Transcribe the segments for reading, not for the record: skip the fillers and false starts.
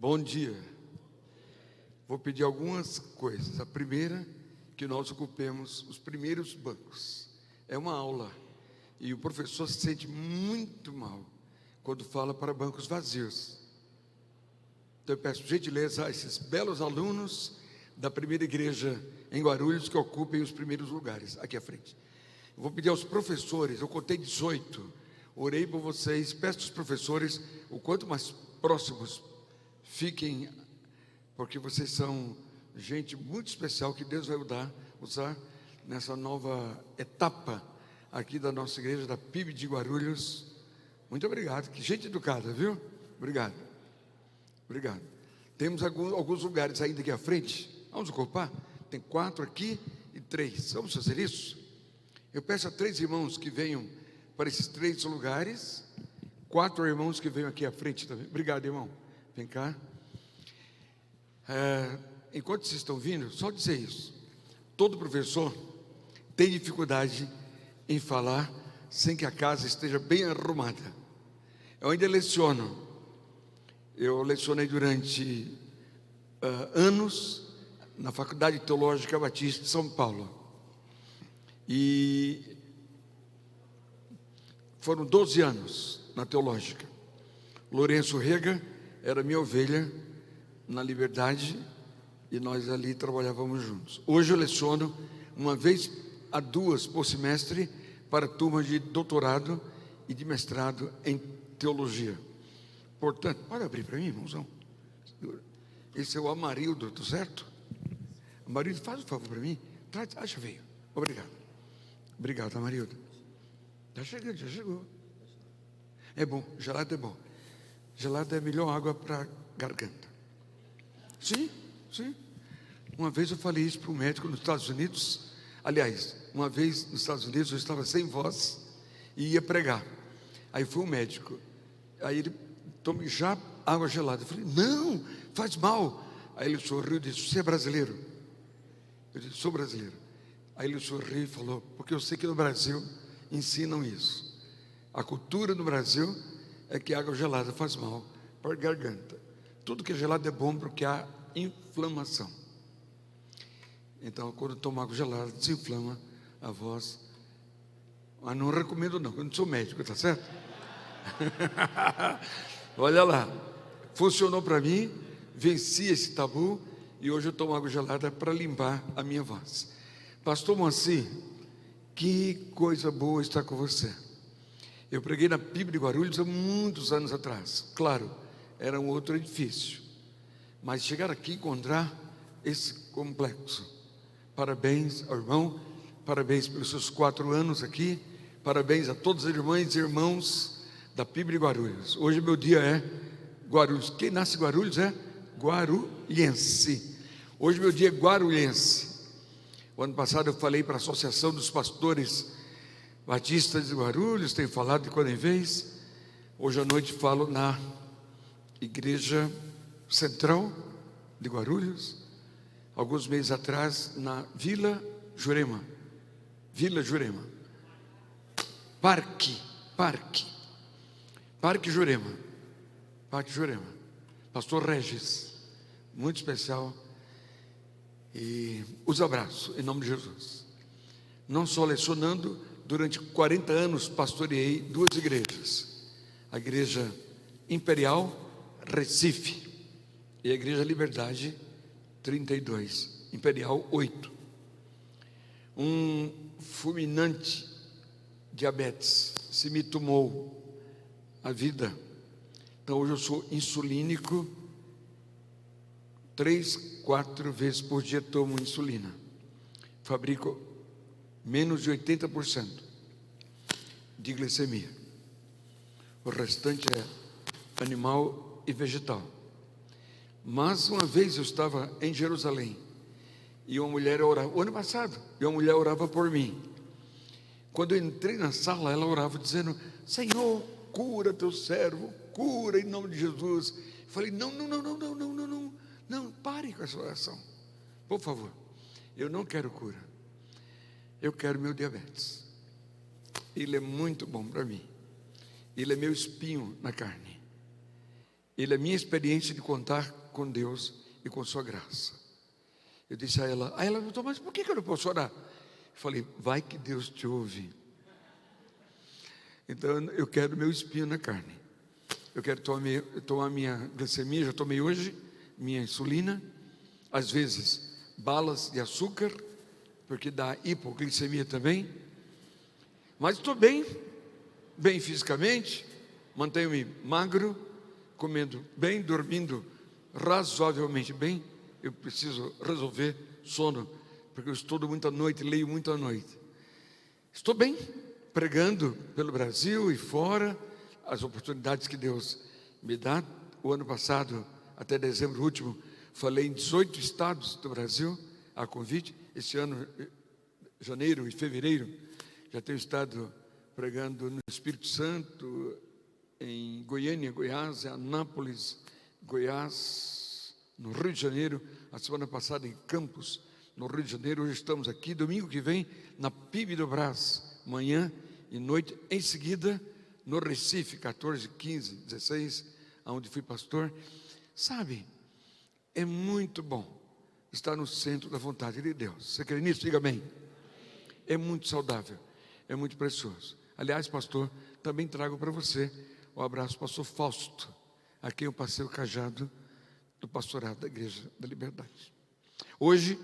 Bom dia. Vou pedir algumas coisas. A primeira, que nós ocupemos os primeiros bancos. É uma aula e o professor se sente muito mal quando fala para bancos vazios. Então eu peço gentileza a esses belos alunos da primeira igreja em Guarulhos que ocupem os primeiros lugares, aqui à frente. Eu vou pedir aos professores, eu contei 18, orei por vocês, peço aos professores, o quanto mais próximos fiquem, porque vocês são gente muito especial que Deus vai usar nessa nova etapa aqui da nossa igreja, da PIB de Guarulhos. Muito obrigado, que gente educada, viu? Obrigado. Temos alguns lugares ainda aqui à frente, vamos ocupar? Tem 4 aqui e 3, vamos fazer isso? Eu peço a 3 irmãos que venham para esses 3 lugares, 4 irmãos que venham aqui à frente também. Obrigado, irmão. Vem cá. Enquanto vocês estão vindo, só dizer isso. Todo professor tem dificuldade em falar sem que a casa esteja bem arrumada. Eu ainda leciono. Eu lecionei durante anos na Faculdade Teológica Batista de São Paulo. E foram 12 anos na teológica. Lourenço Rega era minha ovelha na Liberdade e nós ali trabalhávamos juntos. Hoje eu leciono uma vez a 2 por semestre para turmas de doutorado e de mestrado em teologia. Portanto, pode abrir para mim, irmãozão? Esse é o Amarildo, tá certo? Amarildo, faz um favor para mim. Já veio. Obrigado, Amarildo. Já chegou. É bom, gelado é bom. Gelado é a melhor água para garganta. Sim. Uma vez eu falei isso para um médico nos Estados Unidos. Aliás, uma vez nos Estados Unidos eu estava sem voz e ia pregar. Aí foi um médico. Aí ele tome já água gelada. Eu falei, não, faz mal. Aí ele sorriu e disse, você é brasileiro? Eu disse, sou brasileiro. Aí ele sorriu e falou, porque eu sei que no Brasil ensinam isso. A cultura no Brasil é que água gelada faz mal para a garganta. Tudo que é gelado é bom porque há inflamação. Então, quando toma água gelada, desinflama a voz. Mas não recomendo não, eu não sou médico, tá certo? Olha lá, funcionou para mim, venci esse tabu e hoje eu tomo água gelada para limpar a minha voz. Pastor Moacir, que coisa boa estar com você. Eu preguei na PIB de Guarulhos há muitos anos atrás. Claro, era um outro edifício, mas chegar aqui e encontrar esse complexo. Parabéns ao irmão, parabéns pelos seus 4 anos aqui, parabéns a todas as irmãs e irmãos da PIB de Guarulhos. Hoje meu dia é Guarulhos. Quem nasce em Guarulhos é guarulhense. Hoje meu dia é guarulhense. O ano passado eu falei para a Associação dos Pastores Batistas de Guarulhos, tenho falado de quando em vez. Hoje à noite falo na Igreja Central de Guarulhos. Alguns meses atrás na Vila Jurema. Parque Jurema. Pastor Regis, muito especial. E os abraço em nome de Jesus. Não só lecionando, durante 40 anos pastoreei 2 igrejas. A Igreja Imperial Recife e a Igreja Liberdade 32, Imperial 8. Um fulminante diabetes se me tomou a vida. Então hoje eu sou insulínico. 3, 4 vezes por dia tomo insulina. Fabrico menos de 80% de glicemia. O restante é animal e vegetal. Mas uma vez eu estava em Jerusalém e uma mulher orava, o ano passado, e uma mulher orava por mim. Quando eu entrei na sala, ela orava dizendo, Senhor, cura teu servo, cura em nome de Jesus. Eu falei, não, pare com essa oração, por favor. Eu não quero cura, eu quero meu diabetes. Ele é muito bom para mim. Ele é meu espinho na carne. ele é a minha experiência de contar com Deus e com sua graça. Eu disse a ela, aí ela perguntou, mas por que eu não posso orar? Eu falei, vai que Deus te ouve. Então eu quero meu espinho na carne. Eu quero tomar minha glicemia, já tomei hoje, minha insulina, às vezes balas de açúcar, porque dá hipoglicemia também. Mas estou bem fisicamente, mantenho-me magro, comendo bem, dormindo razoavelmente bem. Eu preciso resolver sono, porque eu estudo muita noite, leio muita noite. Estou bem, pregando pelo Brasil e fora, as oportunidades que Deus me dá. O ano passado, até dezembro último, falei em 18 estados do Brasil, a convite. Esse ano, janeiro e fevereiro, já tenho estado pregando no Espírito Santo, em Goiânia, Goiás, em Anápolis, Goiás, no Rio de Janeiro, a semana passada em Campos, no Rio de Janeiro. Hoje estamos aqui, domingo que vem, na PIB do Brás, manhã e noite. Em seguida, no Recife, 14, 15, 16, onde fui pastor. Sabe, é muito bom estar no centro da vontade de Deus. Você crê nisso? Diga amém. É muito saudável, é muito precioso. Aliás, pastor, também trago para você o abraço do pastor Fausto, a quem eu passei o cajado do pastorado da Igreja da Liberdade. Hoje,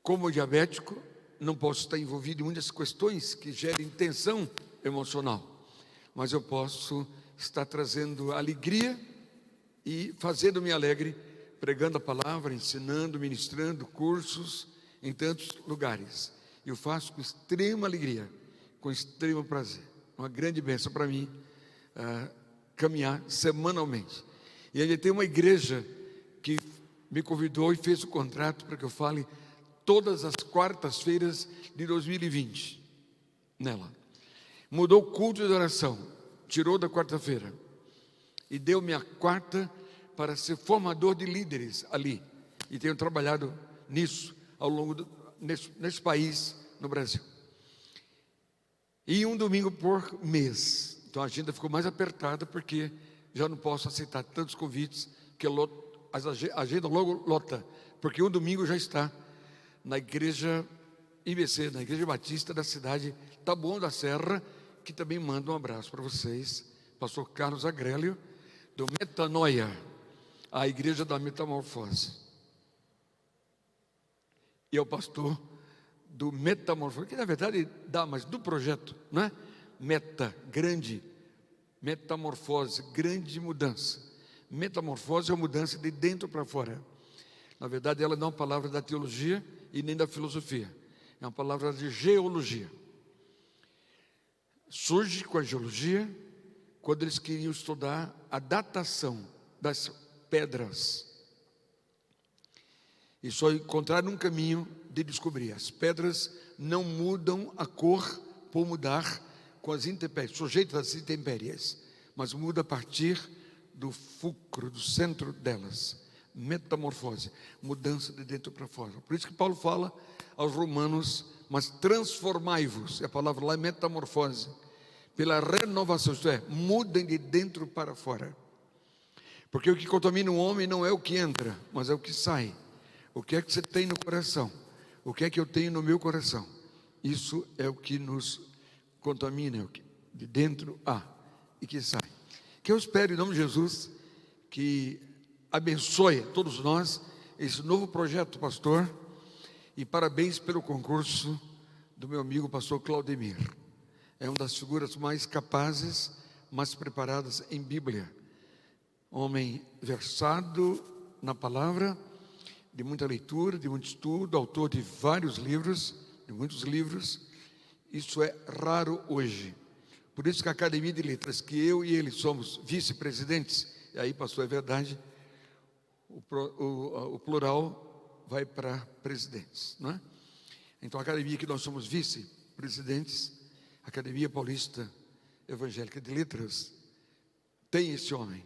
como diabético, não posso estar envolvido em muitas questões que gerem tensão emocional, mas eu posso estar trazendo alegria e fazendo-me alegre, pregando a palavra, ensinando, ministrando cursos em tantos lugares. Eu faço com extrema alegria, com extremo prazer. Uma grande bênção para mim caminhar semanalmente. E ele tem uma igreja que me convidou e fez o contrato para que eu fale todas as quartas-feiras de 2020 nela. Mudou o culto de oração, tirou da quarta-feira e deu-me a quarta para ser formador de líderes ali. E tenho trabalhado nisso ao longo nesse país, no Brasil. E um domingo por mês. Então a agenda ficou mais apertada, porque já não posso aceitar tantos convites, que a agenda logo lota, porque um domingo já está na igreja IBC, na Igreja Batista da cidade Taboão da Serra, que também manda um abraço para vocês, pastor Carlos Agrélio, do Metanoia, a igreja da metamorfose. E é o pastor do metamorfose, que na verdade dá, mas do projeto, não é? Meta, grande, metamorfose, grande mudança. Metamorfose é a mudança de dentro para fora. Na verdade, ela não é uma palavra da teologia e nem da filosofia, é uma palavra de geologia. Surge com a geologia quando eles queriam estudar a datação das pedras, e só encontraram um caminho de descobrir. As pedras não mudam a cor por mudar com as intempéries, sujeitas às intempéries, mas muda a partir do fulcro, do centro delas. Metamorfose, mudança de dentro para fora. Por isso que Paulo fala aos romanos, mas transformai-vos, a palavra lá é metamorfose, pela renovação, isto é, mudem de dentro para fora. Porque o que contamina o homem não é o que entra, mas é o que sai. O que é que você tem no coração? O que é que eu tenho no meu coração? Isso é o que nos contamina, é o que de dentro há e que sai. Que eu espero, em nome de Jesus, que abençoe a todos nós esse novo projeto, pastor. E parabéns pelo concurso do meu amigo pastor Claudemir. É uma das figuras mais capazes, mais preparadas em Bíblia. Homem versado na palavra, de muita leitura, de muito estudo, autor de vários livros, de muitos livros. Isso é raro hoje. Por isso que a Academia de Letras, que eu e ele somos vice-presidentes, e aí, pastor, é verdade, o plural vai para presidentes, não é? Então a academia que nós somos vice-presidentes, a Academia Paulista Evangélica de Letras, tem esse homem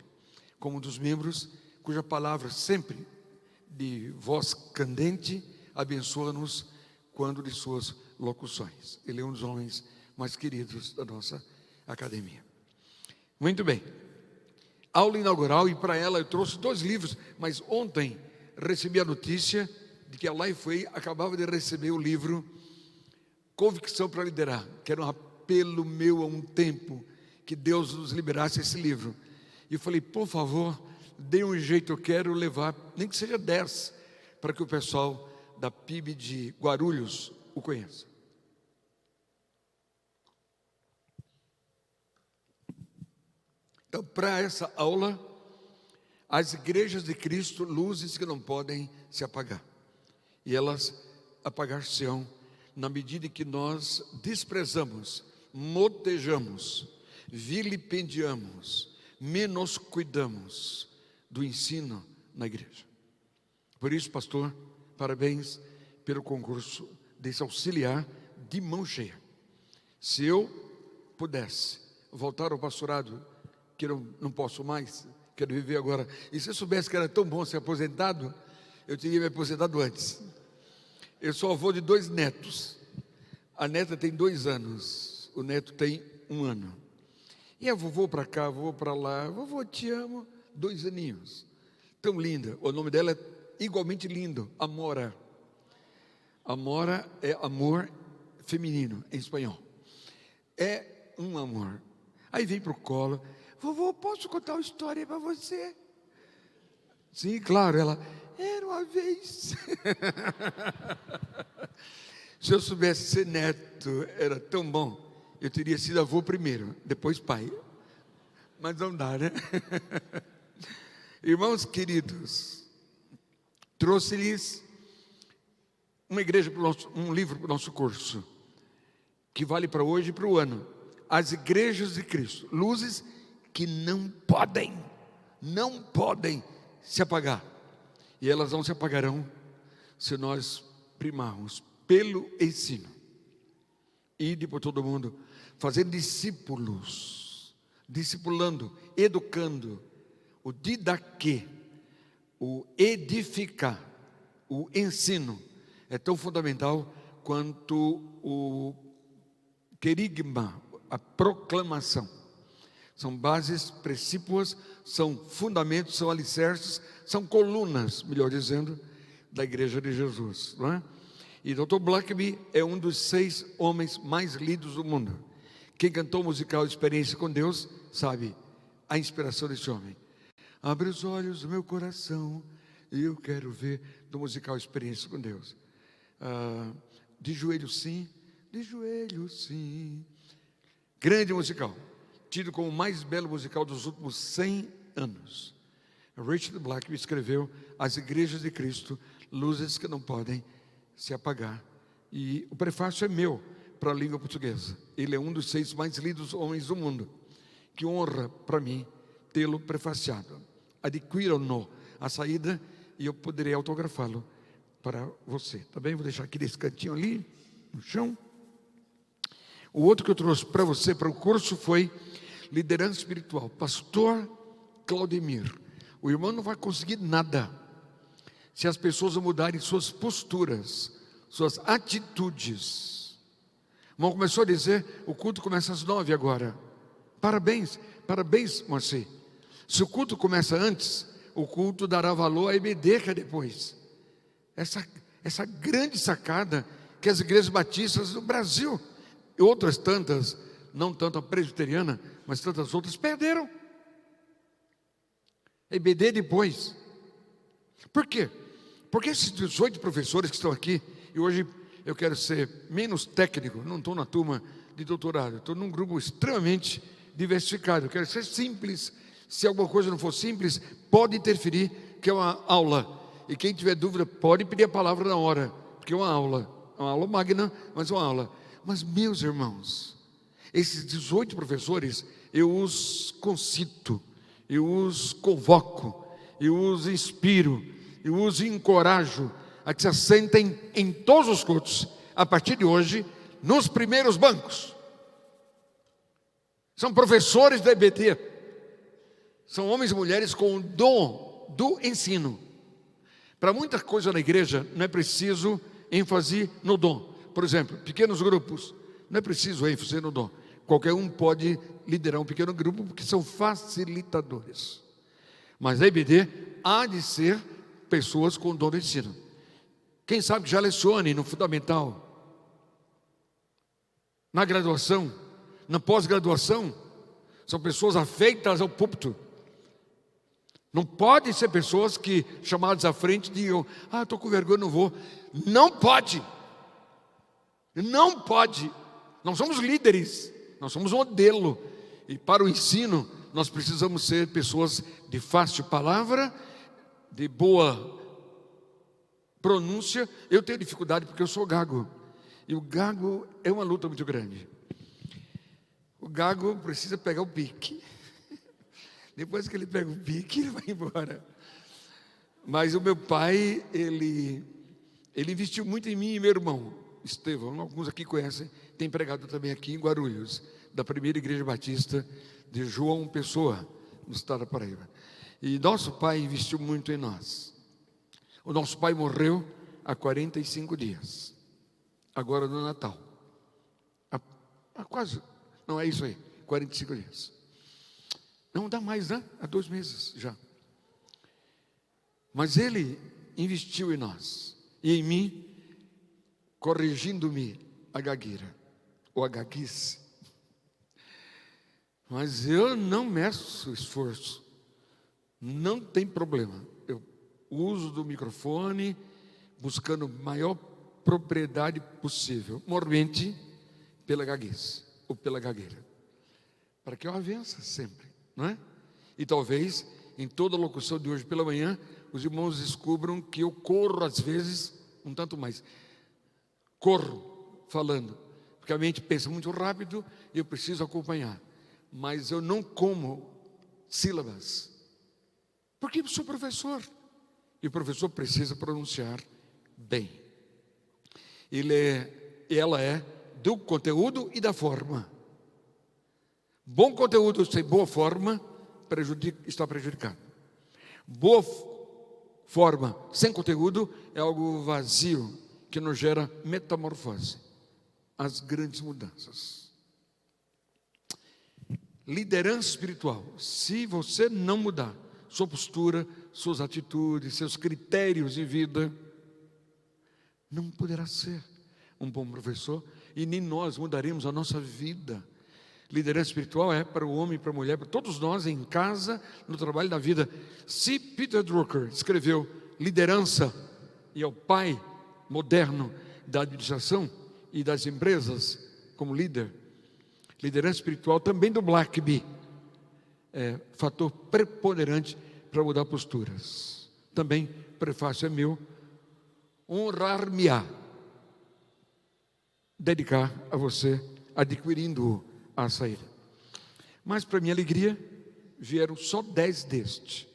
como um dos membros, cuja palavra sempre de voz candente abençoa-nos quando de suas locuções. Ele é um dos homens mais queridos da nossa academia. Muito bem, aula inaugural, e para ela eu trouxe 2 livros, mas ontem recebi a notícia de que a Lifeway acabava de receber o livro Convicção para Liderar, que era um apelo meu há um tempo, que Deus nos liberasse esse livro. E eu falei, por favor, dê um jeito, eu quero levar, nem que seja 10, para que o pessoal da PIB de Guarulhos o conheça. Então, para essa aula, as igrejas de Cristo, luzes que não podem se apagar. E elas apagar-se-ão na medida em que nós desprezamos, motejamos, vilipendiamos, menoscuidamos do ensino na igreja. Por isso, pastor, parabéns pelo concurso desse auxiliar de mão cheia. Se eu pudesse voltar ao pastorado, que eu não posso mais, quero viver agora, e se eu soubesse que era tão bom ser aposentado, eu teria me aposentado antes. Eu sou avô de 2 netos, a neta tem 2 anos, o neto tem 1 ano, e a vovô para cá, a vovô para lá, vovô te amo, 2 aninhos, tão linda, o nome dela é igualmente lindo, Amora. Amora é amor feminino, em espanhol, é um amor. Aí vem para o colo, vovô, posso contar uma história para você? Sim, claro, ela, era uma vez. Se eu soubesse ser neto, era tão bom, eu teria sido avô primeiro, depois pai, mas não dá, né? Irmãos queridos, trouxe-lhes uma igreja um livro para o nosso curso, que vale para hoje e para o ano, As Igrejas de Cristo, luzes que não podem se apagar, e elas não se apagarão se nós primarmos pelo ensino. Ide por todo mundo, fazendo discípulos, discipulando, educando, o didaquê, o edificar, o ensino, é tão fundamental quanto o querigma, a proclamação. São bases precípuas, são fundamentos, são alicerces, são colunas, melhor dizendo, da igreja de Jesus, não é? E Dr. Blackaby é um dos 6 homens mais lidos do mundo. Quem cantou o musical Experiência com Deus, sabe a inspiração desse homem. Abre os olhos do meu coração e eu quero ver, do musical Experiência com Deus. De joelhos sim, de joelhos sim. Grande musical, tido como o mais belo musical dos últimos 100 anos. Richard Blackaby escreveu As Igrejas de Cristo, luzes que não podem se apagar. E o prefácio é meu para a língua portuguesa. Ele é um dos 6 mais lidos homens do mundo. Que honra para mim tê-lo prefaciado. Adquiram-no a saída e eu poderei autografá-lo para você. Tá bem? Vou deixar aqui nesse cantinho ali, no chão. O outro que eu trouxe para você, para o curso, foi Liderança Espiritual. Pastor Claudemir. O irmão não vai conseguir nada se as pessoas não mudarem suas posturas, suas atitudes. O irmão começou a dizer, o culto começa às 9 agora. Parabéns, Moacir. Se o culto começa antes, o culto dará valor à EBD que é depois. Essa grande sacada que as igrejas batistas do Brasil e outras tantas, não tanto a presbiteriana, mas tantas outras, perderam. EBD depois. Por quê? Porque esses 18 professores que estão aqui, e hoje eu quero ser menos técnico, não estou na turma de doutorado, estou num grupo extremamente diversificado, eu quero ser simples. Se alguma coisa não for simples, pode interferir, que é uma aula. E quem tiver dúvida, pode pedir a palavra na hora, porque é uma aula magna, mas é uma aula. Mas meus irmãos, esses 18 professores, eu os concito, eu os convoco, eu os inspiro, eu os encorajo a que se assentem em todos os cultos, a partir de hoje, nos primeiros bancos. São professores da EBT, são homens e mulheres com o dom do ensino. Para muita coisa na igreja, não é preciso ênfase no dom. Por exemplo, pequenos grupos, não é preciso ênfase no dom. Qualquer um pode liderar um pequeno grupo, porque são facilitadores. Mas a IBD há de ser pessoas com dom de ensino. Quem sabe que já lecione no fundamental, na graduação, na pós-graduação. São pessoas afeitas ao púlpito. Não pode ser pessoas que, chamadas à frente, digam: estou com vergonha, não vou. Não pode. Não pode. Nós somos líderes, nós somos modelo. E para o ensino, nós precisamos ser pessoas de fácil palavra, de boa pronúncia. Eu tenho dificuldade porque eu sou gago. E o gago é uma luta muito grande. O gago precisa pegar o pique. Depois que ele pega o pique, ele vai embora. Mas o meu pai, ele investiu muito em mim e meu irmão Estevão. Alguns aqui conhecem, tem pregado também aqui em Guarulhos, da primeira igreja batista de João Pessoa, no estado da Paraíba. E nosso pai investiu muito em nós. O nosso pai morreu há 45 dias, agora no Natal. Há quase, não é isso aí, 45 dias. Não dá mais, né? Há 2 meses já. Mas ele investiu em nós e em mim, corrigindo-me a gagueira, ou a gaguice. Mas eu não meço esforço, não tem problema. Eu uso do microfone, buscando maior propriedade possível, mormente pela gaguice ou pela gagueira, para que eu avance sempre, não é? E talvez em toda a locução de hoje pela manhã os irmãos descubram que eu corro às vezes um tanto mais. Corro falando, porque a mente pensa muito rápido e eu preciso acompanhar. Mas eu não como sílabas, porque eu sou professor, e o professor precisa pronunciar bem. Ela é do conteúdo e da forma. Bom conteúdo sem boa forma está prejudicado. Boa forma sem conteúdo é algo vazio, que nos gera metamorfose, as grandes mudanças. Liderança espiritual. Se você não mudar sua postura, suas atitudes, seus critérios de vida, não poderá ser um bom professor, e nem nós mudaremos a nossa vida. Liderança espiritual é para o homem e para a mulher, para todos nós, em casa, no trabalho da vida. Se Peter Drucker escreveu liderança, e é o pai moderno da administração e das empresas como líder, liderança espiritual também do Blackaby é fator preponderante para mudar posturas. Também, prefácio é meu, honrar-me-á, dedicar a você, adquirindo a saída. Mas para minha alegria, vieram só 10 deste.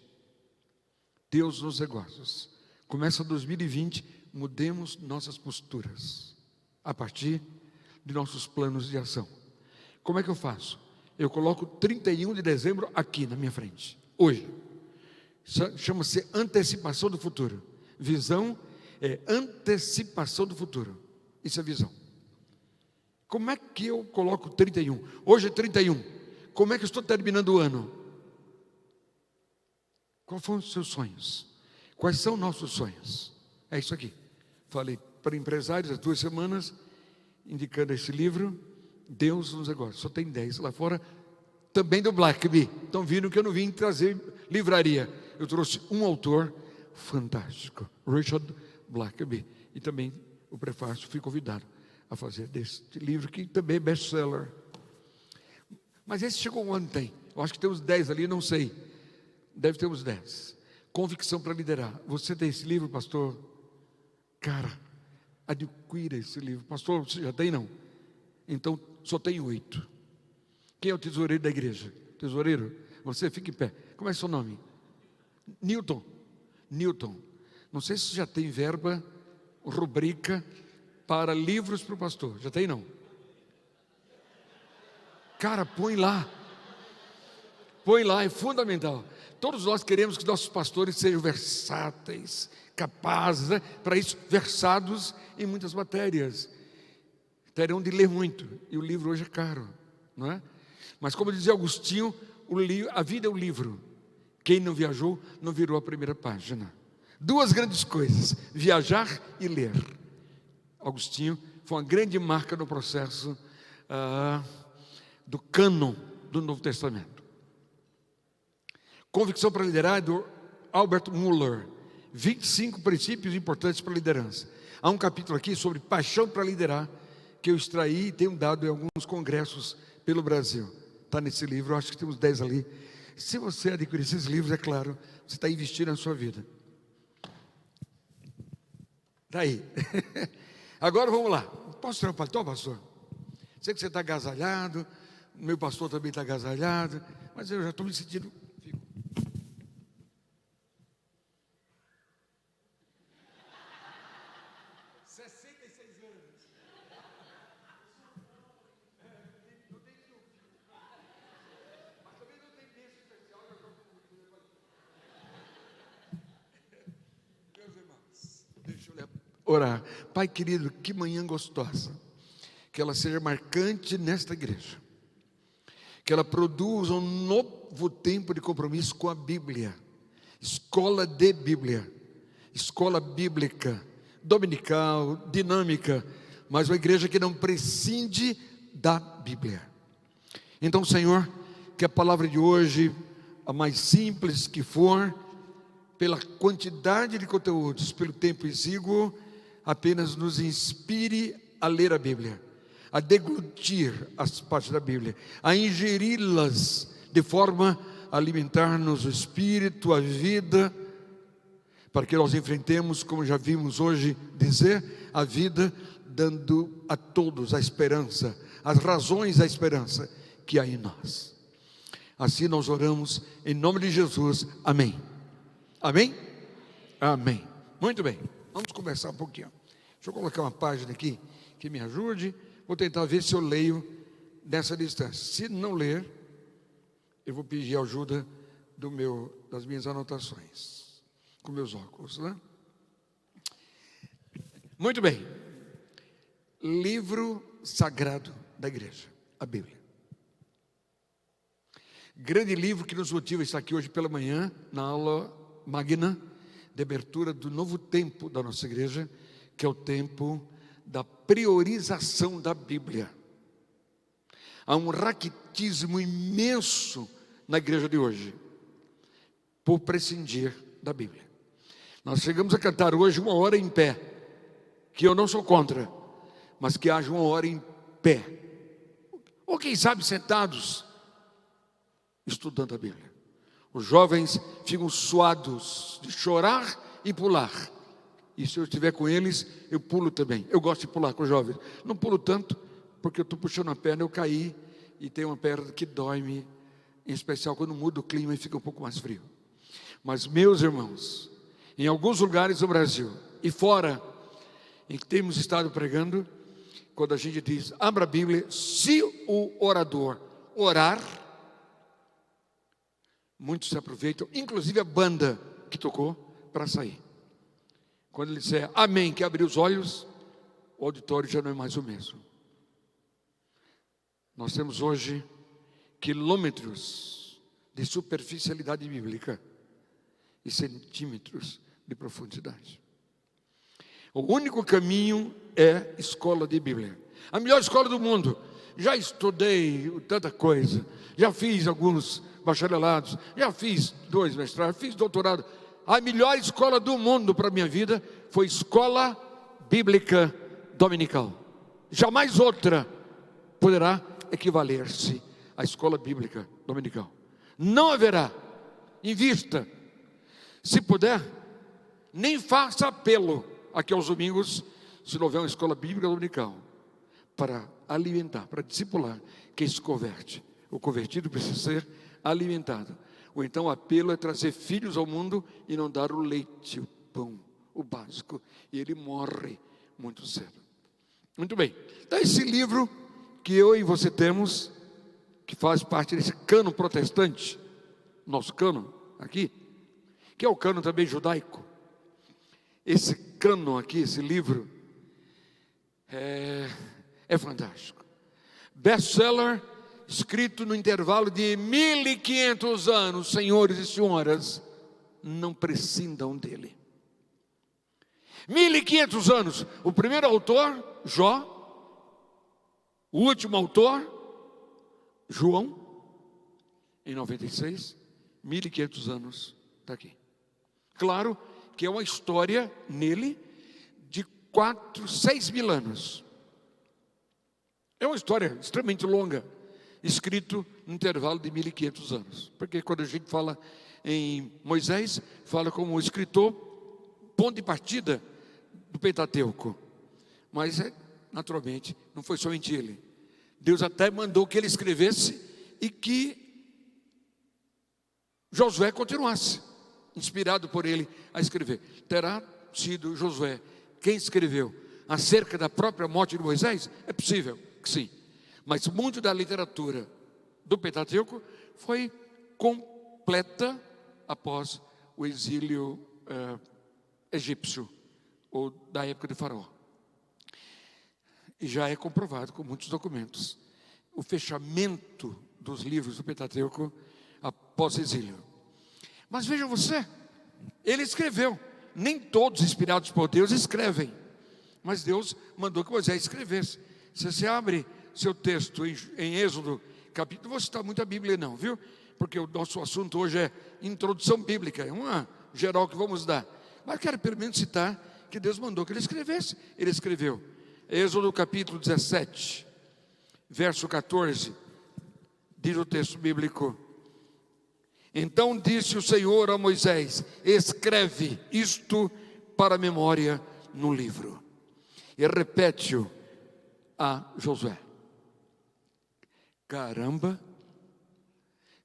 Deus nos negócios. Começa 2020, mudemos nossas posturas, a partir de nossos planos de ação. Como é que eu faço? Eu coloco 31 de dezembro aqui na minha frente, hoje. Chama-se antecipação do futuro. Visão é antecipação do futuro. Isso é visão. Como é que eu coloco 31? Hoje é 31. Como é que eu estou terminando o ano? Quais foram os seus sonhos? Quais são nossos sonhos? É isso aqui. Falei para empresários há 2 semanas, indicando esse livro, Deus nos negócios. Só tem 10 lá fora, também do Blackaby. Estão vindo que eu não vim trazer livraria. Eu trouxe um autor fantástico, Richard Blackaby. E também o prefácio, fui convidado a fazer deste livro, que também é best-seller. Mas esse chegou ontem. Eu acho que tem uns 10 ali, não sei. Deve ter uns 10. Convicção para liderar. Você tem esse livro, pastor? Cara, adquira esse livro. Pastor, você já tem, não? Então, só tem 8. Quem é o tesoureiro da igreja? Tesoureiro? Você fica em pé. Como é seu nome? Newton. Newton. Não sei se já tem verba, rubrica para livros para o pastor. Já tem, não? Cara, põe lá. Põe lá, é fundamental. Todos nós queremos que nossos pastores sejam versáteis, capazes, né? Para isso, versados em muitas matérias. Terão de ler muito. E o livro hoje é caro, não é? Mas como dizia Agostinho, a vida é o livro. Quem não viajou, não virou a primeira página. Duas grandes coisas, viajar e ler. Agostinho foi uma grande marca no processo do cânon do Novo Testamento. Convicção para liderar, do Albert Muller. 25 princípios importantes para a liderança. Há um capítulo aqui sobre paixão para liderar, que eu extraí e tenho dado em alguns congressos pelo Brasil. Está nesse livro, eu acho que temos 10 ali. Se você adquirir esses livros, é claro, você está investindo na sua vida. Está aí. Agora vamos lá. Posso tirar o paletó, pastor? Sei que você está agasalhado, o meu pastor também está agasalhado, mas eu já estou me sentindo... 66 anos. Não tem nenhum filho. Mas também não tem bênção especial. Meus irmãos, deixa eu orar. Pai querido, que manhã gostosa. Que ela seja marcante nesta igreja. Que ela produza um novo tempo de compromisso com a Bíblia. Escola de Bíblia. Escola bíblica. Dominical, dinâmica, mas uma igreja que não prescinde da Bíblia. Então, Senhor, que a palavra de hoje, a mais simples que for, pela quantidade de conteúdos, pelo tempo exíguo, apenas nos inspire a ler a Bíblia, a deglutir as partes da Bíblia, a ingeri-las de forma a alimentar-nos o espírito, a vida, para que nós enfrentemos, como já vimos hoje dizer, a vida dando a todos a esperança, as razões da esperança que há em nós. Assim nós oramos em nome de Jesus, amém. Amém? Amém. Muito bem, vamos conversar um pouquinho. Deixa eu colocar uma página aqui que me ajude. Vou tentar ver se eu leio nessa distância. Se não ler, eu vou pedir ajuda das minhas anotações. Com meus óculos, né? Muito bem. Livro sagrado da igreja, a Bíblia. Grande livro que nos motiva a estar aqui hoje pela manhã, na aula magna de abertura do novo tempo da nossa igreja, que é o tempo da priorização da Bíblia. Há um raquitismo imenso na igreja de hoje, por prescindir da Bíblia. Nós chegamos a cantar hoje uma hora em pé, que eu não sou contra, mas que haja uma hora em pé, ou quem sabe sentados, estudando a Bíblia. Os jovens ficam suados de chorar e pular, e se eu estiver com eles, eu pulo também. Eu gosto de pular com os jovens, não pulo tanto, porque eu estou puxando a perna, eu caí, e tem uma perna que dói-me, em especial quando muda o clima e fica um pouco mais frio. Mas meus irmãos, em alguns lugares do Brasil e fora, em que temos estado pregando, quando a gente diz, abra a Bíblia, se o orador orar, muitos se aproveitam, inclusive a banda que tocou, para sair. Quando ele disser amém, que abrir os olhos, o auditório já não é mais o mesmo. Nós temos hoje quilômetros de superficialidade bíblica e centímetros de profundidade. O único caminho é escola de Bíblia. A melhor escola do mundo. Já estudei tanta coisa, já fiz alguns bacharelados, já fiz 2 mestrados, fiz doutorado. A melhor escola do mundo para a minha vida foi escola bíblica dominical. Jamais outra poderá equivaler-se à escola bíblica dominical. Não haverá. Invista. Se puder, nem faça apelo aqui aos domingos, se não houver uma escola bíblica dominical, para alimentar, para discipular quem se converte. O convertido precisa ser alimentado. Ou então o apelo é trazer filhos ao mundo e não dar o leite, o pão, o básico. E ele morre muito cedo. Muito bem. Então esse livro que eu e você temos, que faz parte desse cano protestante, nosso cano aqui, que é o cano também judaico. Esse cano aqui, esse livro, é fantástico. Best-seller escrito no intervalo de 1500 anos, senhores e senhoras, não prescindam dele. 1500 anos, o primeiro autor, Jó, o último autor, João, em 96, 1500 anos, está aqui. Claro que é uma história nele de 6 mil anos. É uma história extremamente longa, escrito no intervalo de 1500 anos. Porque quando a gente fala em Moisés, fala como escritor, ponto de partida do Pentateuco. Mas, naturalmente, não foi somente ele. Deus até mandou que ele escrevesse e que Josué continuasse, inspirado por ele a escrever. Terá sido Josué quem escreveu acerca da própria morte de Moisés? É possível que sim. Mas muito da literatura do Pentateuco foi completa após o exílio egípcio, ou da época de Faraó. E já é comprovado com muitos documentos o fechamento dos livros do Pentateuco após o exílio. Mas veja você, ele escreveu. Nem todos inspirados por Deus escrevem, mas Deus mandou que Moisés escrevesse. Se você abre seu texto em Êxodo, capítulo, não vou citar muito a Bíblia não, viu? Porque o nosso assunto hoje é introdução bíblica, é uma geral que vamos dar. Mas quero pelo menos citar que Deus mandou que ele escrevesse. Ele escreveu. Êxodo capítulo 17, verso 14, diz o texto bíblico: então disse o Senhor a Moisés: escreve isto para a memória no livro, e repete-o a Josué. Caramba!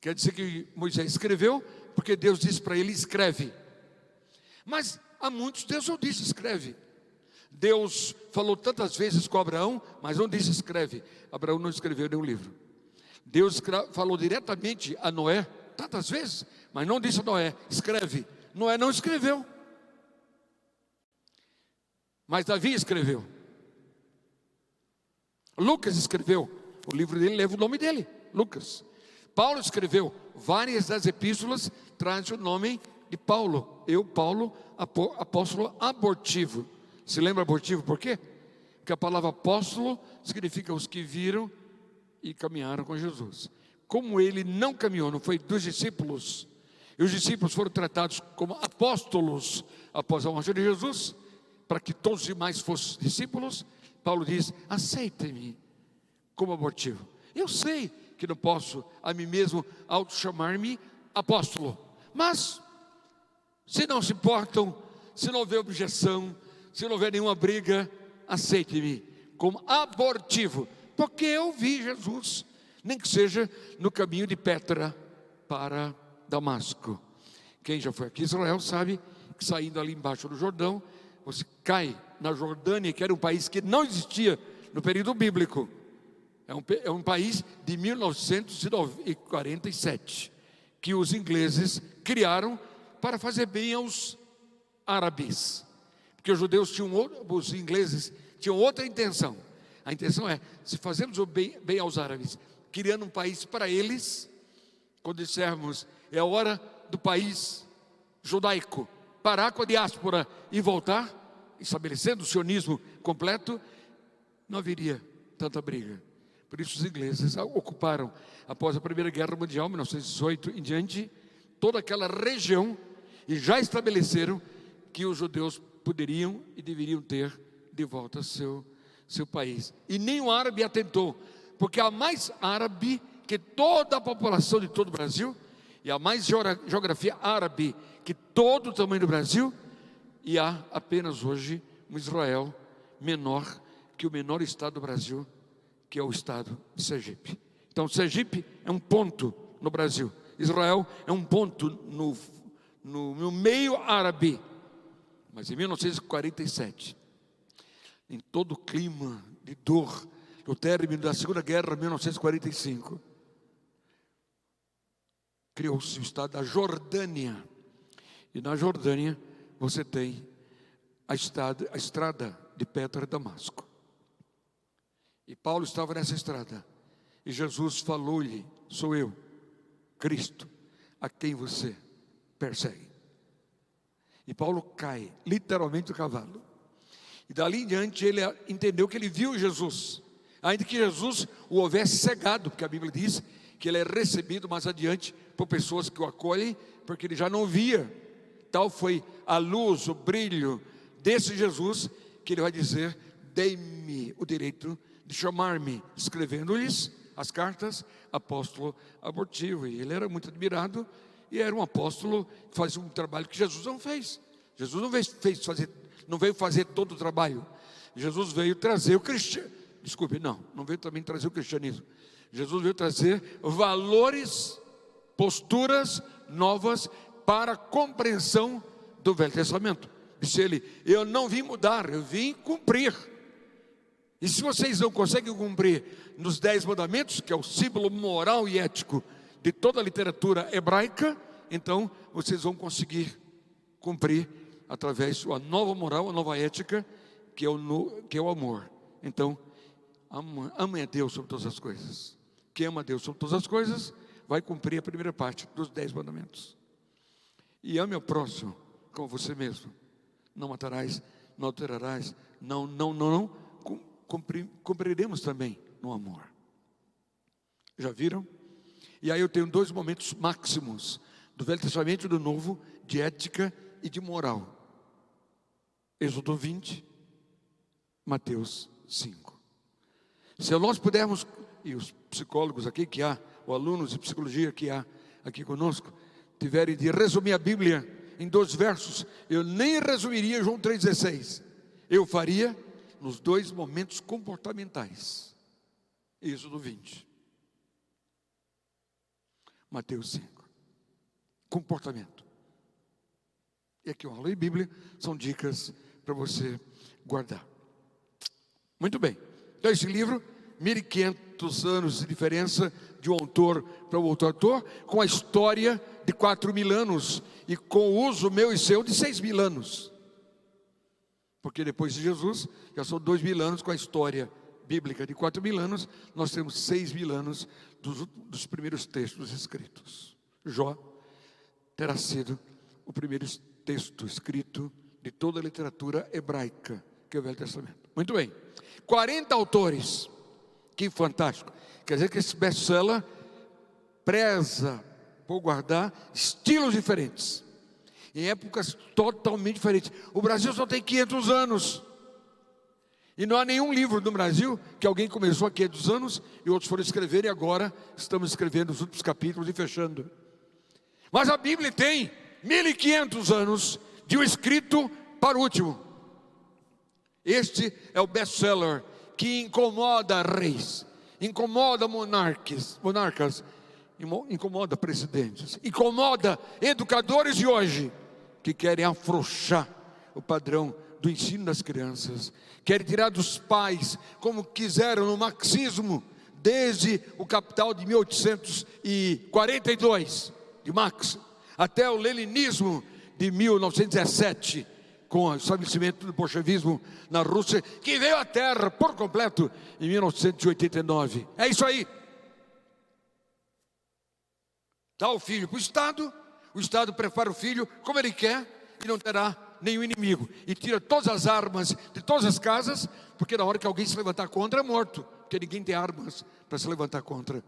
Quer dizer que Moisés escreveu, porque Deus disse para ele: escreve. Mas a muitos Deus não disse escreve. Deus falou tantas vezes com Abraão, mas não disse escreve. Abraão não escreveu nenhum livro. Deus falou diretamente a Noé tantas vezes, mas não disse a Noé escreve. Noé não escreveu, mas Davi escreveu. Lucas escreveu, o livro dele leva o nome dele, Lucas. Paulo escreveu, várias das epístolas trazem o nome de Paulo. Paulo, apóstolo abortivo. Se lembra abortivo por quê? Porque a palavra apóstolo significa os que viram e caminharam com Jesus. Como ele não caminhou, não foi dos discípulos, e os discípulos foram tratados como apóstolos após a morte de Jesus, para que todos os demais fossem discípulos, Paulo diz: aceitem-me como abortivo. Eu sei que não posso a mim mesmo auto-chamar-me apóstolo, mas se não se importam, se não houver objeção, se não houver nenhuma briga, aceite-me como abortivo, porque eu vi Jesus, nem que seja no caminho de Petra para Damasco. Quem já foi aqui em Israel sabe que saindo ali embaixo do Jordão, você cai na Jordânia, que era um país que não existia no período bíblico. É um país de 1947, que os ingleses criaram para fazer bem aos árabes, porque os ingleses tinham outra intenção. A intenção é, se fazemos o bem aos árabes, criando um país para eles, quando dissermos é a hora do país judaico parar com a diáspora e voltar, estabelecendo o sionismo completo, não haveria tanta briga. Por isso os ingleses ocuparam, após a Primeira Guerra Mundial, 1918 em diante, toda aquela região, e já estabeleceram que os judeus poderiam e deveriam ter de volta seu país. E nenhum árabe atentou, porque há mais árabe que toda a população de todo o Brasil, e há mais geografia árabe que todo o tamanho do Brasil, e há apenas hoje um Israel menor que o menor estado do Brasil, que é o estado de Sergipe. Então Sergipe é um ponto no Brasil, Israel é um ponto no meio árabe. Mas em 1947, em todo o clima de dor, no término da Segunda Guerra, 1945, criou-se o estado da Jordânia. E na Jordânia você tem a estrada de Petra a Damasco. E Paulo estava nessa estrada. E Jesus falou-lhe: sou eu, Cristo, a quem você persegue. E Paulo cai literalmente do cavalo. E dali em diante ele entendeu que ele viu Jesus, ainda que Jesus o houvesse cegado, porque a Bíblia diz que ele é recebido mais adiante por pessoas que o acolhem, porque ele já não via. Tal foi a luz, o brilho desse Jesus, que ele vai dizer: dei-me o direito de chamar-me, escrevendo-lhes as cartas, apóstolo abortivo. E ele era muito admirado, e era um apóstolo que fazia um trabalho que Jesus não fez. Jesus não veio fazer todo o trabalho. Jesus veio trazer o cristianismo. Desculpe, não veio também trazer o cristianismo. Jesus veio trazer valores, posturas novas para a compreensão do Velho Testamento. Disse ele: eu não vim mudar, eu vim cumprir. E se vocês não conseguem cumprir nos 10 mandamentos, que é o símbolo moral e ético de toda a literatura hebraica, então vocês vão conseguir cumprir através da nova moral, a nova ética, que é o amor. Então, ame a Deus sobre todas as coisas. Quem ama a Deus sobre todas as coisas vai cumprir a primeira parte dos 10 mandamentos. E ame ao próximo como você mesmo. Não matarás, não adulterarás, não. Cumpriremos também no amor. Já viram? E aí eu tenho 2 momentos máximos do Velho Testamento e do Novo, de ética e de moral. Êxodo 20, Mateus 5. Se nós pudermos, e os psicólogos aqui que há, ou alunos de psicologia que há aqui conosco, tiverem de resumir a Bíblia em 2 versos, eu nem resumiria João 3,16. Eu faria nos 2 momentos comportamentais. Êxodo 20, Mateus 5. Comportamento. E aqui eu falei Bíblia, são dicas para você guardar. Muito bem. Então esse livro, 1500 anos de diferença de um autor para o outro autor, com a história de 4.000 anos e com o uso meu e seu de 6.000 anos. Porque depois de Jesus, já são 2.000 anos com a história bíblica de 4.000 anos, nós temos 6.000 anos dos primeiros textos escritos. Jó terá sido o primeiro texto escrito de toda a literatura hebraica, que é o Velho Testamento. Muito bem. 40 autores. Que fantástico. Quer dizer que esse best-seller preza por guardar estilos diferentes, em épocas totalmente diferentes. O Brasil só tem 500 anos. E não há nenhum livro no Brasil que alguém começou há 500 anos e outros foram escrever, e agora estamos escrevendo os últimos capítulos e fechando. Mas a Bíblia tem 1.500 anos de um escrito para o último. Este é o best-seller que incomoda reis, incomoda monarcas, incomoda presidentes, incomoda educadores de hoje que querem afrouxar o padrão do ensino das crianças, querem tirar dos pais, como quiseram no marxismo, desde o Capital de 1842, de Marx, até o leninismo de 1917, com o estabelecimento do bolchevismo na Rússia, que veio à Terra por completo em 1989. É isso aí. Dá o filho para o Estado prepara o filho como ele quer e não terá nenhum inimigo. E tira todas as armas de todas as casas, porque na hora que alguém se levantar contra é morto, porque ninguém tem armas para se levantar contra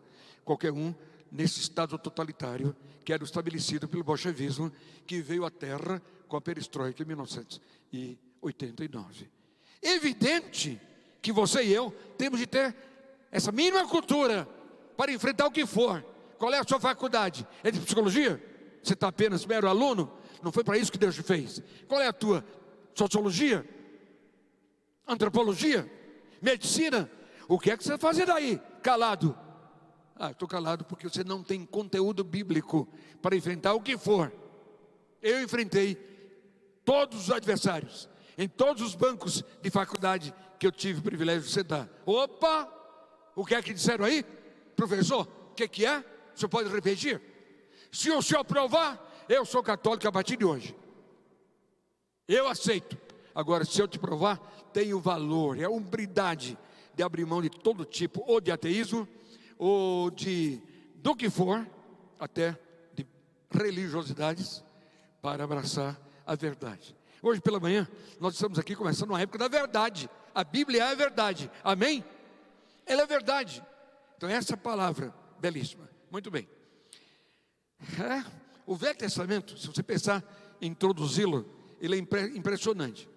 qualquer um nesse Estado totalitário que era estabelecido pelo bolchevismo, que veio à Terra com a perestroika em 1989. Evidente que você e eu temos de ter essa mínima cultura para enfrentar o que for. Qual é a sua faculdade? É de psicologia? Você está apenas mero aluno? Não foi para isso que Deus te fez. Qual é a tua? Sociologia? Antropologia? Medicina? O que é que você vai fazer daí? Calado. Estou calado porque você não tem conteúdo bíblico para enfrentar o que for. Eu enfrentei todos os adversários em todos os bancos de faculdade que eu tive o privilégio de sentar. Opa! O que é que disseram aí? Professor, o que é? O senhor pode repetir? Se o senhor provar, eu sou católico a partir de hoje. Eu aceito. Agora, se eu te provar, tenho valor, é a hombridade de abrir mão de todo tipo, ou de ateísmo, ou do que for, até de religiosidades, para abraçar a verdade. Hoje pela manhã, nós estamos aqui começando uma época da verdade. A Bíblia é a verdade, amém? Ela é verdade. Então essa palavra, belíssima, muito bem. O Velho Testamento, se você pensar em introduzi-lo, ele é impressionante,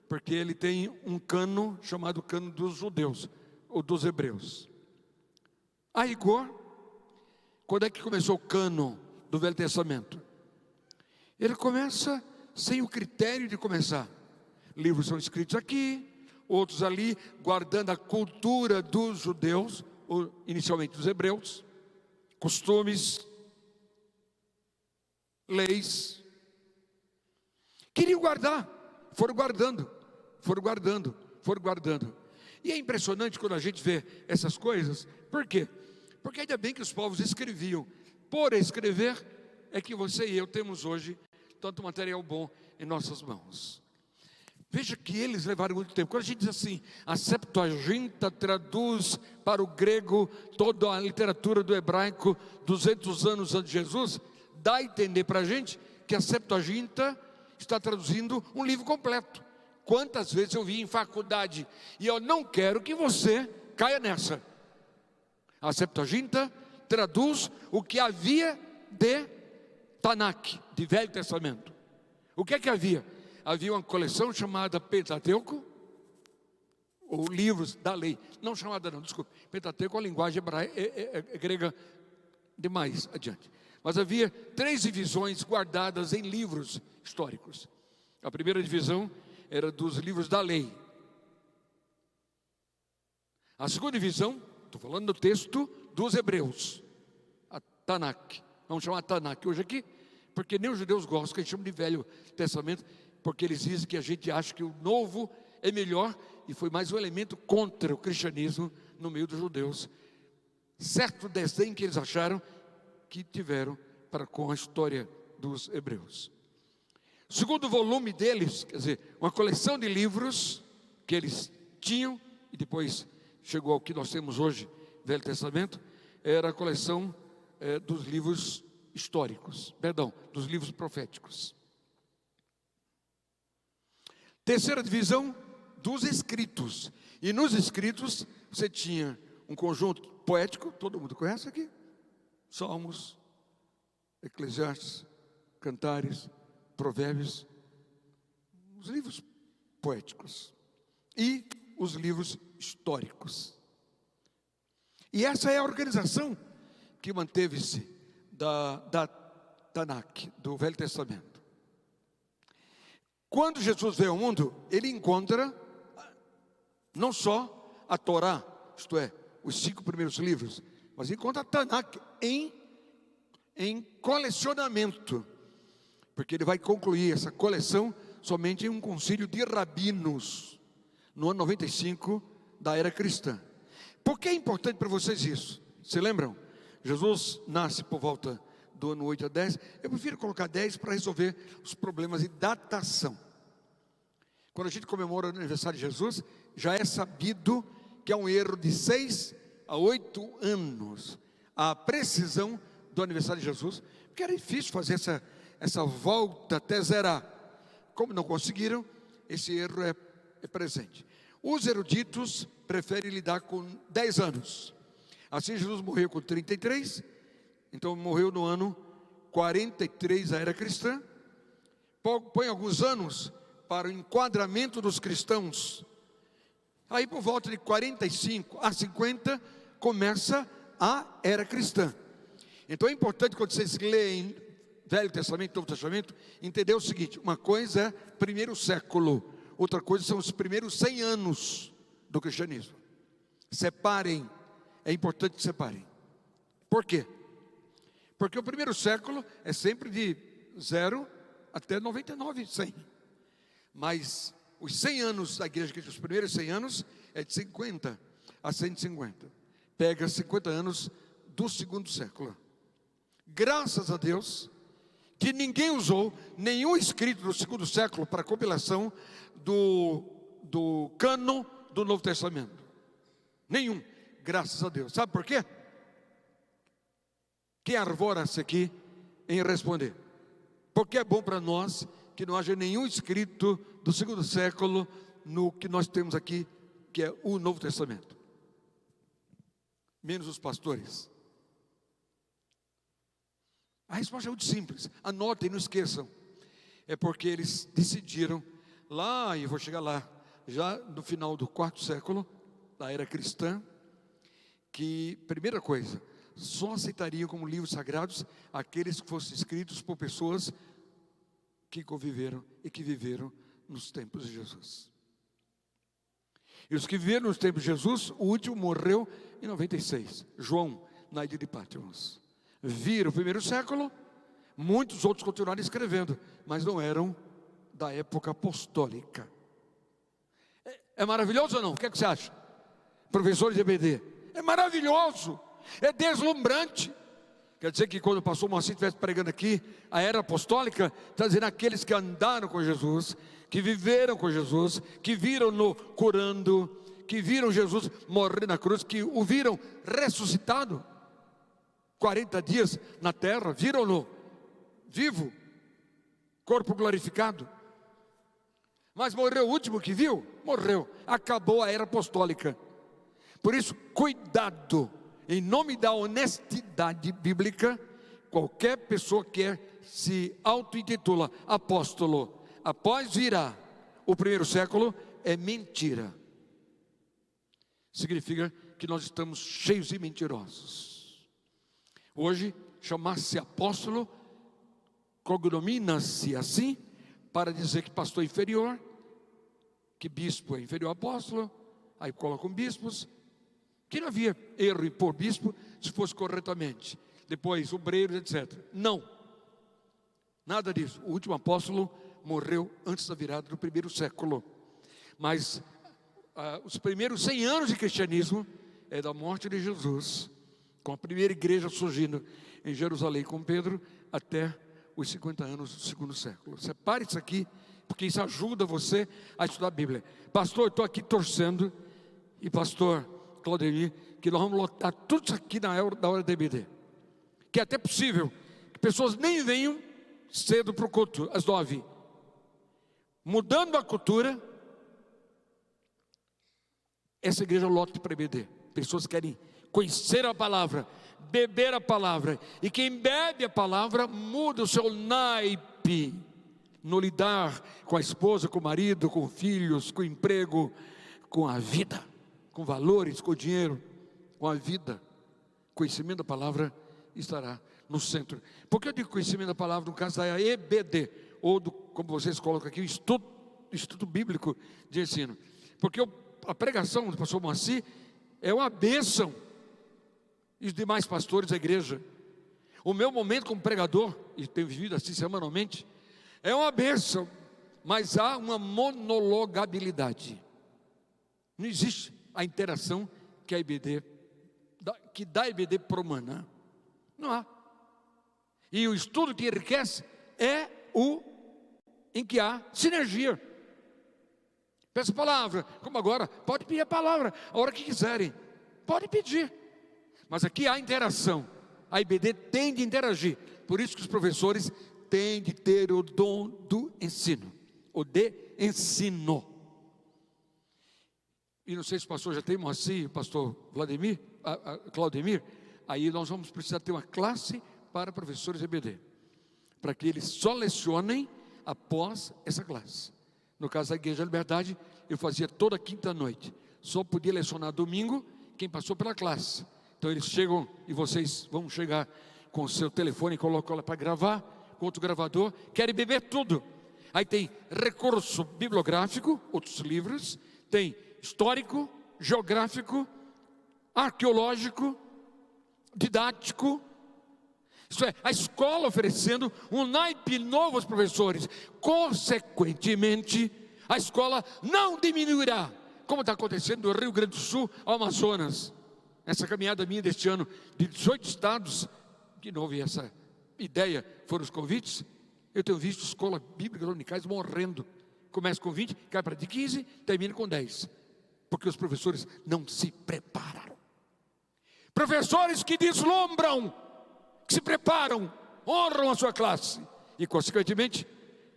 porque ele tem um cano chamado cano dos judeus, ou dos hebreus. A rigor, quando é que começou o cano do Velho Testamento? Ele começa sem o critério de começar. Livros são escritos aqui, outros ali, guardando a cultura dos judeus, ou inicialmente dos hebreus, costumes, leis. Queriam guardar, foram guardando. E é impressionante quando a gente vê essas coisas. Por quê? Porque ainda bem que os povos escreviam. Por escrever é que você e eu temos hoje tanto material bom em nossas mãos. Veja que eles levaram muito tempo. Quando a gente diz assim, a Septuaginta traduz para o grego toda a literatura do hebraico 200 anos antes de Jesus, dá a entender para a gente que a Septuaginta está traduzindo um livro completo. Quantas vezes eu vi em faculdade, e eu não quero que você caia nessa. A Septuaginta traduz o que havia de Tanakh, de Velho Testamento. O que é que havia? Havia uma coleção chamada Pentateuco, ou livros da lei. Não chamada não, desculpe. Pentateuco é a linguagem hebraica, grega demais adiante. Mas havia 3 divisões guardadas em livros históricos. A primeira divisão era dos livros da lei. A segunda divisão, estou falando do texto dos hebreus, a Tanakh. Vamos chamar Tanakh hoje aqui, porque nem os judeus gostam, que a gente chama de Velho Testamento, porque eles dizem que a gente acha que o novo é melhor, e foi mais um elemento contra o cristianismo no meio dos judeus. Certo desdém que eles acharam que tiveram para com a história dos hebreus. O segundo volume deles, quer dizer, uma coleção de livros que eles tinham, e depois chegou ao que nós temos hoje, Velho Testamento, era a coleção dos livros históricos, dos livros proféticos. Terceira divisão, dos escritos. E nos escritos você tinha um conjunto poético, todo mundo conhece aqui? Salmos, Eclesiastes, Cantares, Provérbios, os livros poéticos e os livros históricos. E essa é a organização que manteve-se da Tanakh, do Velho Testamento. Quando Jesus veio ao mundo, ele encontra não só a Torá, isto é, os 5 primeiros livros, mas encontra a Tanakh em colecionamento, porque ele vai concluir essa coleção somente em um concílio de rabinos, no ano 95 da era cristã. Por que é importante para vocês isso? Se lembram? Jesus nasce por volta do ano 8 a 10, eu prefiro colocar 10 para resolver os problemas de datação. Quando a gente comemora o aniversário de Jesus, já é sabido que é um erro de 6 a 8 anos, a precisão do aniversário de Jesus, porque era difícil fazer essa volta até zerar. Como não conseguiram, esse erro é presente. Os eruditos preferem lidar com 10 anos. Assim Jesus morreu com 33, então morreu no ano 43 da era cristã. Põe alguns anos para o enquadramento dos cristãos. Aí por volta de 45 a 50 começa a era cristã. Então é importante quando vocês leem Velho Testamento e Novo Testamento, entender o seguinte: uma coisa é primeiro século, outra coisa são os primeiros 100 anos do cristianismo. Separem, é importante que separem. Por quê? Porque o primeiro século é sempre de 0 até 99, 100. Mas os 100 anos da igreja, os primeiros 100 anos, é de 50 a 150. Pega 50 anos do segundo século. Graças a Deus que ninguém usou nenhum escrito do segundo século para compilação do cânon do Novo Testamento. Nenhum, graças a Deus. Sabe por quê? Quem arvora-se aqui em responder? Porque é bom para nós que não haja nenhum escrito do segundo século no que nós temos aqui, que é o Novo Testamento. Menos os pastores. A resposta é muito simples. Anotem, não esqueçam. É porque eles decidiram lá, e eu vou chegar lá, já no final do quarto século, da era cristã, que, primeira coisa, só aceitariam como livros sagrados aqueles que fossem escritos por pessoas que conviveram e que viveram nos tempos de Jesus. E os que viveram nos tempos de Jesus, o último morreu em 96, João, na ilha de Patmos. Viram o primeiro século, muitos outros continuaram escrevendo, mas não eram da época apostólica. É maravilhoso ou não? O que é que você acha? Professores de EBD, é maravilhoso, é deslumbrante. Quer dizer que quando o pastor Moacir estivesse pregando aqui, a era apostólica, está dizendo aqueles que andaram com Jesus, que viveram com Jesus, que viram-no curando, que viram Jesus morrer na cruz, que o viram ressuscitado, 40 dias na terra, viram-no vivo, corpo glorificado. Mas morreu o último que viu? Morreu, acabou a era apostólica. Por isso, cuidado, em nome da honestidade bíblica, qualquer pessoa que se auto-intitula apóstolo, após virá o primeiro século, é mentira. Significa que nós estamos cheios de mentirosos. Hoje, chamar-se apóstolo, cognomina-se assim, para dizer que pastor é inferior, que bispo é inferior a apóstolo, aí colocam bispos, que não havia erro em pôr bispo, se fosse corretamente, depois obreiros, etc. Não, nada disso. O último apóstolo morreu antes da virada do primeiro século, mas os primeiros 100 anos de cristianismo é da morte de Jesus, com a primeira igreja surgindo em Jerusalém com Pedro, até os 50 anos do segundo século. Separe isso aqui, porque isso ajuda você a estudar a Bíblia. Pastor, eu estou aqui torcendo, e pastor Claudemir, que nós vamos lotar tudo isso aqui da hora da EBD, que é até possível que pessoas nem venham cedo para o culto, às 9, mudando a cultura, essa igreja lota para EBD, pessoas querem conhecer a palavra, beber a palavra, e quem bebe a palavra muda o seu naipe no lidar com a esposa, com o marido, com filhos, com o emprego, com a vida, com valores, com o dinheiro, com a vida. Conhecimento da palavra estará no centro. Por que eu digo conhecimento da palavra no caso da EBD, ou do, como vocês colocam aqui, o estudo bíblico de ensino? Porque a pregação do pastor Moacir é uma bênção, e os demais pastores da igreja. O meu momento como pregador, e tenho vivido assim semanalmente, é uma bênção, mas há uma monologabilidade. Não existe a interação que a EBD, que dá a EBD para humana. Não há. E o estudo que enriquece é o em que há sinergia. Peça a palavra, como agora, pode pedir a palavra a hora que quiserem, pode pedir. Mas aqui há interação. A IBD tem de interagir. Por isso que os professores têm de ter o dom do ensino, o de ensino. E não sei se o pastor já tem, Moacir, o pastor Vladimir, Claudemir. Aí nós vamos precisar ter uma classe para professores IBD, para que eles só lecionem após essa classe. No caso da Igreja da Liberdade, eu fazia toda quinta-noite. Só podia lecionar domingo quem passou pela classe. Então eles chegam, e vocês vão chegar com o seu telefone e colocam ela para gravar, com outro gravador, querem beber tudo. Aí tem recurso bibliográfico, outros livros, tem histórico, geográfico, arqueológico, didático. Isso é, a escola oferecendo um naipe novo aos professores. Consequentemente, a escola não diminuirá, como está acontecendo do Rio Grande do Sul ao Amazonas. Essa caminhada minha deste ano, de 18 estados, que não houve essa ideia, foram os convites. Eu tenho visto escolas bíblicas unicais morrendo. Começa com 20, cai para de 15, termina com 10. Porque os professores não se prepararam. Professores que deslumbram, que se preparam, honram a sua classe. E, consequentemente,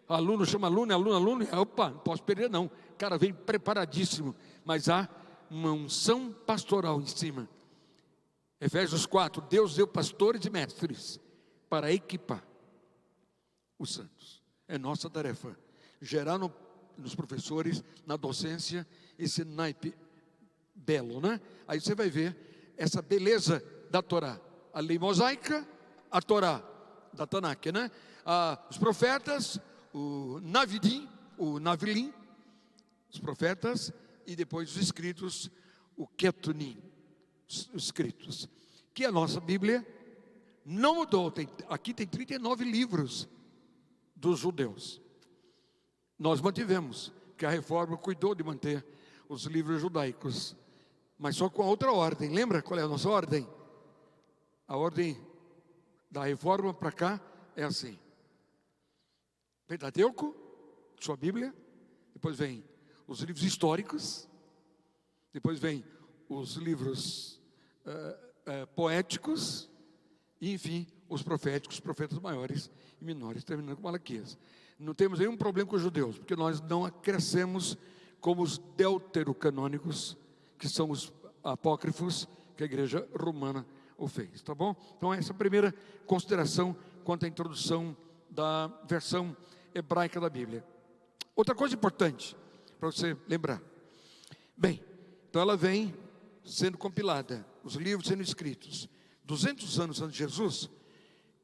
aluno chama aluno, aluno, opa, não posso perder não. O cara vem preparadíssimo, mas há uma unção pastoral em cima. Efésios 4, Deus deu pastores e mestres para equipar os santos. É nossa tarefa, gerar nos professores, na docência, esse naipe belo, né? Aí você vai ver essa beleza da Torá, a lei mosaica, a Torá da Tanakh, né? Os profetas, o Navilim, os profetas, e depois os escritos, o Ketunim, os escritos, que a nossa Bíblia não mudou. Aqui tem 39 livros dos judeus. Nós mantivemos, que a reforma cuidou de manter os livros judaicos, mas só com a outra ordem. Lembra qual é a nossa ordem? A ordem da reforma para cá é assim: Pentateuco, sua Bíblia, depois vem os livros históricos, depois vem os livros poéticos, e enfim, os proféticos, os profetas maiores e menores, terminando com Malaquias. Não temos nenhum problema com os judeus, porque nós não crescemos como os deuterocanônicos, que são os apócrifos que a igreja romana o fez, tá bom? Então essa é a primeira consideração quanto à introdução da versão hebraica da Bíblia. Outra coisa importante para você lembrar. Bem, então ela vem sendo compilada, os livros sendo escritos 200 anos antes de Jesus.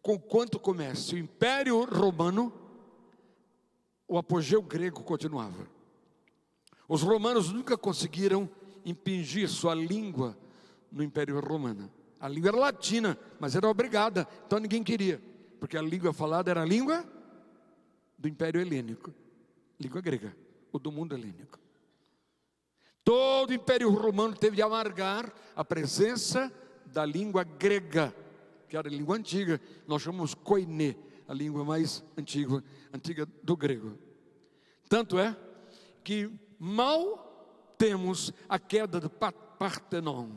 Com quanto começa o Império Romano, o apogeu grego continuava. Os romanos nunca conseguiram impingir sua língua no Império Romano. A língua era latina, mas era obrigada, então ninguém queria, porque a língua falada era a língua do Império Helênico, língua grega, ou do mundo helênico. Todo o Império Romano teve de amargar a presença da língua grega, que era a língua antiga. Nós chamamos koiné, a língua mais antiga do grego. Tanto é que mal temos a queda do Partenon,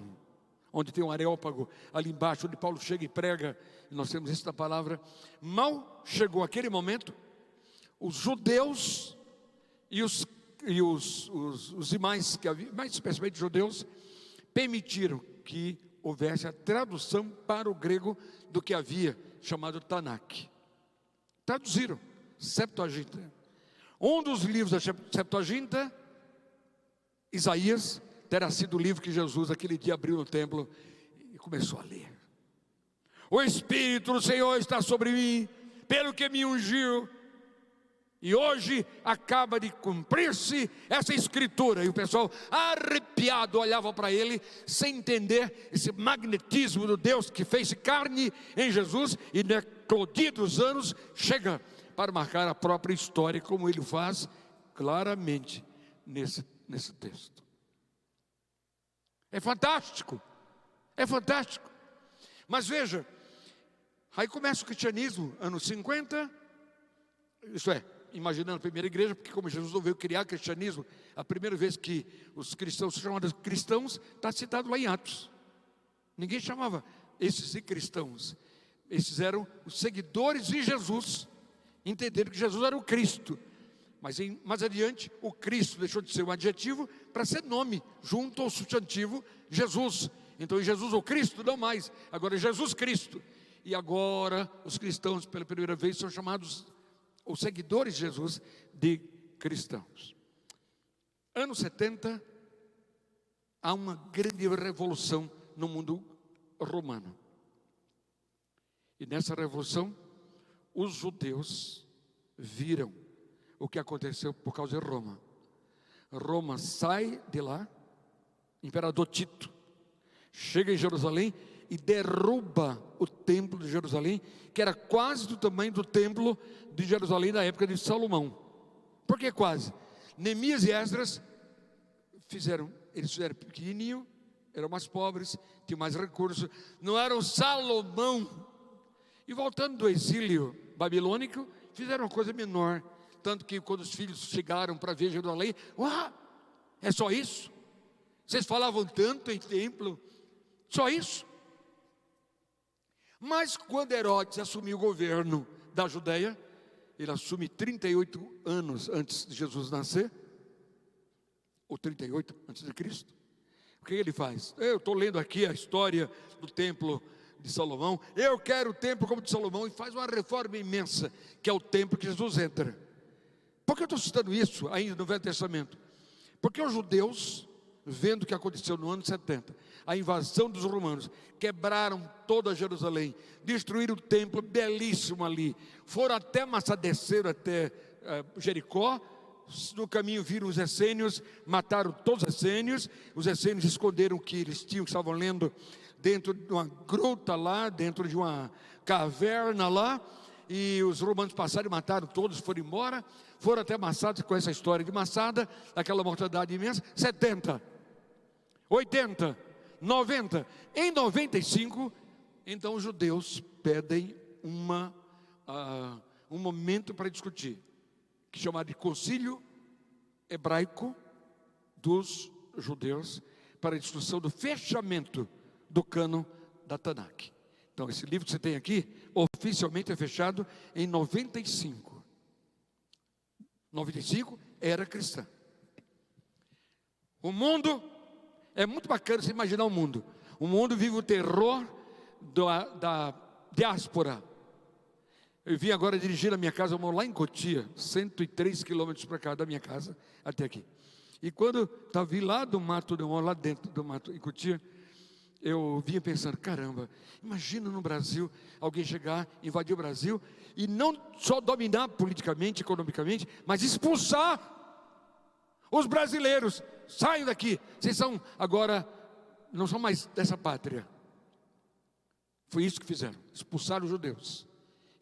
onde tem um areópago ali embaixo, onde Paulo chega e prega, e nós temos isso na palavra. Mal chegou aquele momento, os judeus e os demais, mais especialmente judeus, permitiram que houvesse a tradução para o grego do que havia chamado Tanakh. Traduziram Septuaginta. Um dos livros da Septuaginta, Isaías, terá sido o livro que Jesus aquele dia abriu no templo e começou a ler. O Espírito do Senhor está sobre mim, pelo que me ungiu, e hoje acaba de cumprir-se essa escritura. E o pessoal arrepiado olhava para ele, sem entender esse magnetismo do Deus que fez carne em Jesus, e no eclodir dos anos chega para marcar a própria história, como ele faz claramente nesse texto. É fantástico, é fantástico. Mas veja, aí começa o cristianismo, anos 50, isso é, imaginando a primeira igreja, porque como Jesus não veio criar cristianismo, a primeira vez que os cristãos são chamados cristãos, está citado lá em Atos. Ninguém chamava esses de cristãos, esses eram os seguidores de Jesus, entenderam que Jesus era o Cristo. Mas mais adiante, o Cristo deixou de ser um adjetivo para ser nome, junto ao substantivo Jesus. Então, Jesus ou Cristo, não mais, agora é Jesus Cristo. E agora, os cristãos, pela primeira vez, são chamados, os seguidores de Jesus, de cristãos. Anos 70, há uma grande revolução no mundo romano. E nessa revolução, os judeus viram o que aconteceu por causa de Roma. Roma sai de lá, imperador Tito chega em Jerusalém e derruba o templo de Jerusalém, que era quase do tamanho do templo de Jerusalém da época de Salomão. Por que quase? Neemias e Esdras eles fizeram pequenininho, eram mais pobres, tinham mais recursos, não eram Salomão. E voltando do exílio babilônico, fizeram uma coisa menor. Tanto que quando os filhos chegaram para ver Jerusalém, é só isso? Vocês falavam tanto em templo, só isso? Mas quando Herodes assumiu o governo da Judéia, ele assume 38 anos antes de Jesus nascer, ou 38 antes de Cristo. O que ele faz? Eu estou lendo aqui a história do templo de Salomão. Eu quero o templo como de Salomão, e faz uma reforma imensa, que é o templo que Jesus entra. Por que eu estou citando isso ainda no Velho Testamento? Porque os judeus, vendo o que aconteceu no ano 70, a invasão dos romanos, quebraram toda Jerusalém, destruíram o templo belíssimo ali, foram até Massa, desceram até Jericó. No caminho viram os essênios, mataram todos os essênios esconderam o que eles tinham, que estavam lendo, dentro de uma gruta lá, dentro de uma caverna lá, e os romanos passaram e mataram todos, foram embora, foram até Massada, com essa história de Massada, aquela mortandade imensa. 70, 80, 90, em 95, então os judeus pedem um momento para discutir, que é chamado de Concílio Hebraico dos Judeus, para a discussão do fechamento do cânon da Tanakh. Então esse livro que você tem aqui, oficialmente é fechado em 95. 95 era cristã. O mundo, é muito bacana você imaginar o mundo. O mundo vive o terror da diáspora. Eu vim agora dirigir a minha casa, eu moro lá em Cotia, 103 quilômetros para cá da minha casa, até aqui. E quando eu vim lá do mato, eu moro lá dentro do mato, em Cotia, eu vinha pensando, caramba, imagina no Brasil, alguém chegar, invadir o Brasil, e não só dominar politicamente, economicamente, mas expulsar os brasileiros. Saiam daqui, vocês são agora, não são mais dessa pátria. Foi isso que fizeram, expulsaram os judeus.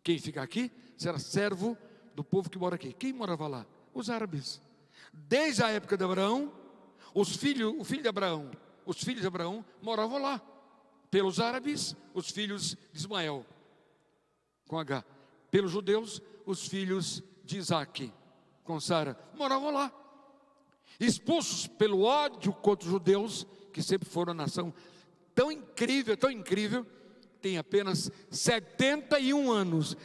Quem fica aqui será servo do povo que mora aqui. Quem morava lá? Os árabes. Desde a época de Abraão, o filho de Abraão, os filhos de Abraão moravam lá. Pelos árabes, os filhos de Ismael, com H. Pelos judeus, os filhos de Isaac, com Sara, moravam lá. Expulsos pelo ódio contra os judeus, que sempre foram uma nação tão incrível, tem apenas 71 anos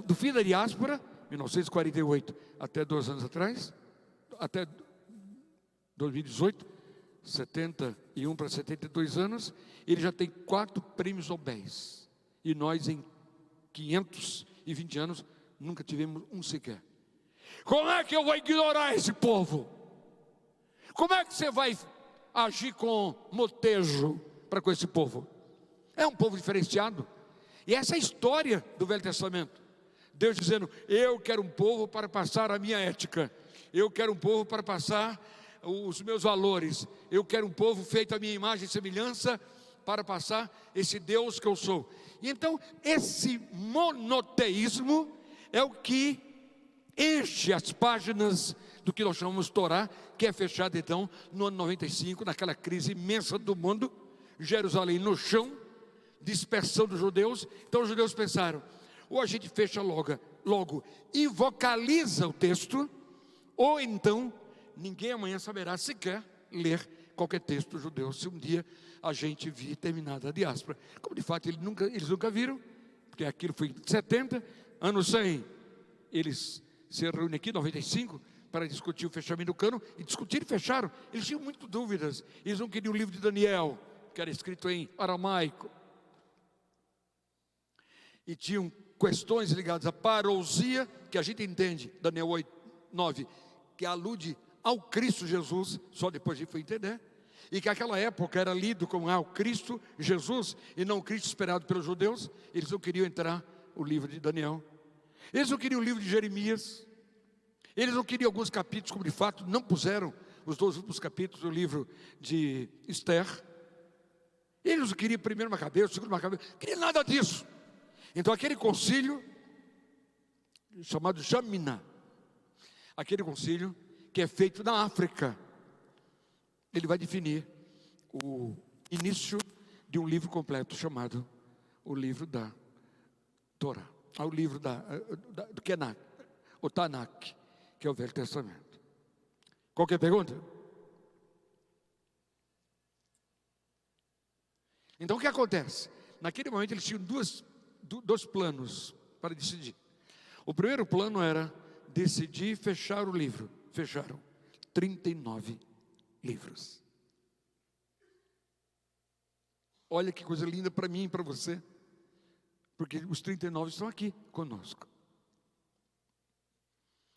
do fim da diáspora, 1948 até 2 anos atrás, até 2018, 71 para 72 anos, ele já tem 4 prêmios Nobel. E nós em 520 anos nunca tivemos um sequer. Como é que eu vou ignorar esse povo? Como é que você vai agir com motejo para com esse povo? É um povo diferenciado. E essa é a história do Velho Testamento. Deus dizendo, eu quero um povo para passar a minha ética, eu quero um povo para passar os meus valores, eu quero um povo feito à minha imagem e semelhança, para passar esse Deus que eu sou. E então esse monoteísmo é o que enche as páginas do que nós chamamos Torá, que é fechado então no ano 95, naquela crise imensa do mundo, Jerusalém no chão, dispersão dos judeus. Então os judeus pensaram, ou a gente fecha logo e vocaliza o texto, ou então ninguém amanhã saberá sequer ler qualquer texto judeu, se um dia a gente vir terminada a diáspora. Como de fato eles nunca viram, porque aquilo foi em 70, ano 100, eles se reúnem aqui em 95, para discutir o fechamento do cânon, e discutiram e fecharam. Eles tinham muitas dúvidas, eles não queriam o livro de Daniel, que era escrito em aramaico, e tinham questões ligadas à parousia, que a gente entende, Daniel 8, 9, que alude ao Cristo Jesus, só depois a gente foi entender, e que aquela época era lido como o Cristo Jesus, e não o Cristo esperado pelos judeus. Eles não queriam entrar o livro de Daniel, eles não queriam o livro de Jeremias, eles não queriam alguns capítulos, como de fato não puseram os 12 últimos capítulos do livro de Esther. Eles não queriam primeiro Macabeu, segundo Macabeu, não queriam nada disso. Então aquele concílio, chamado Jamina, aquele concílio que é feito na África, ele vai definir o início de um livro completo, chamado o livro da Torá, o livro do Kenak, o Tanakh, que é o Velho Testamento. Qualquer pergunta? Então o que acontece? Naquele momento eles tinham duas dois planos para decidir. O primeiro plano era decidir fechar o livro. Fecharam 39 livros. Olha que coisa linda para mim e para você, porque os 39 estão aqui conosco.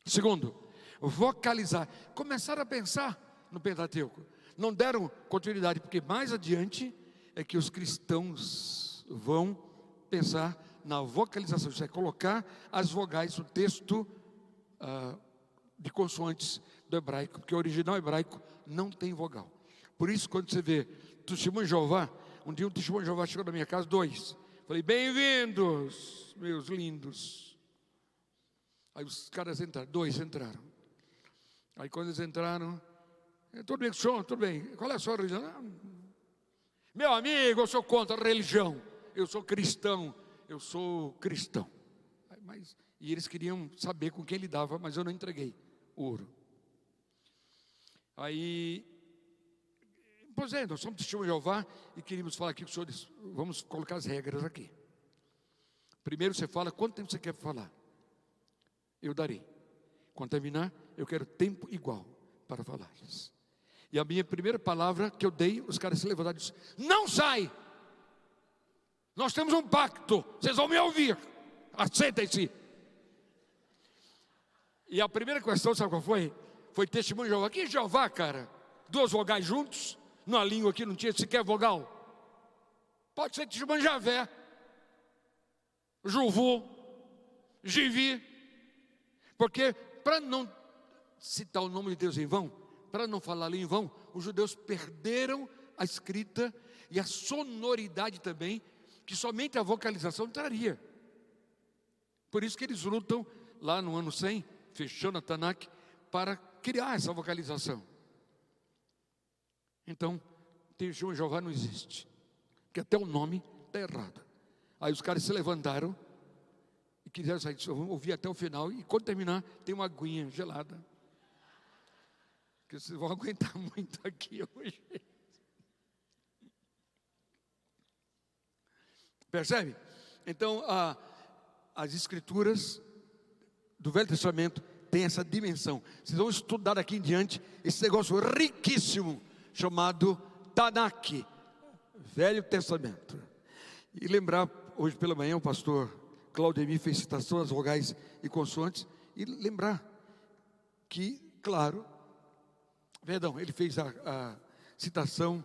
Segundo, vocalizar. Começaram a pensar no Pentateuco. Não deram continuidade, porque mais adiante é que os cristãos vão pensar na vocalização. Isso é colocar as vogais no texto de consoantes do hebraico, porque o original hebraico não tem vogal. Por isso, quando você vê testemunho de Jeová, um dia um testemunho de Jeová chegou na minha casa, 2. Falei, bem-vindos, meus lindos. Aí os caras entraram, 2 entraram. Aí quando eles entraram, tudo bem com o senhor? Tudo bem. Qual é a sua religião? Meu amigo, eu sou contra a religião. Eu sou cristão. Eu sou cristão. E eles queriam saber com quem lidava, mas eu não entreguei ouro. Aí, pois é, nós somos testemunhos de Jeová e queríamos falar aqui com os senhores. Vamos colocar as regras aqui. Primeiro você fala, quanto tempo você quer falar? Eu darei. Quando terminar, eu quero tempo igual para falar. E a minha primeira palavra que eu dei, os caras se levantaram e disseram, não sai! Nós temos um pacto, vocês vão me ouvir. Assentem-se. E a primeira questão, sabe qual foi? Foi testemunho de Jeová. Que Jeová, cara? 2 vogais juntos, na língua aqui não tinha sequer vogal. Pode ser testemunho de Javé, Juvu, Jivi. Porque para não citar o nome de Deus em vão, para não falar ali em vão, os judeus perderam a escrita e a sonoridade também, que somente a vocalização traria. Por isso que eles lutam lá no ano 100, fechando a Tanakh, para criar essa vocalização. Então, testemunho de Jeová não existe, porque até o nome está errado. Aí os caras se levantaram e quiseram sair, vamos ouvir até o final, e quando terminar, tem uma aguinha gelada, que vocês vão aguentar muito aqui hoje. Percebe? Então, as escrituras do Velho Testamento têm essa dimensão. Vocês vão estudar daqui em diante esse negócio riquíssimo chamado Tanakh, Velho Testamento. E lembrar, hoje pela manhã o pastor Claudemir fez citação às vogais e consoantes, e lembrar que, claro, ele fez a citação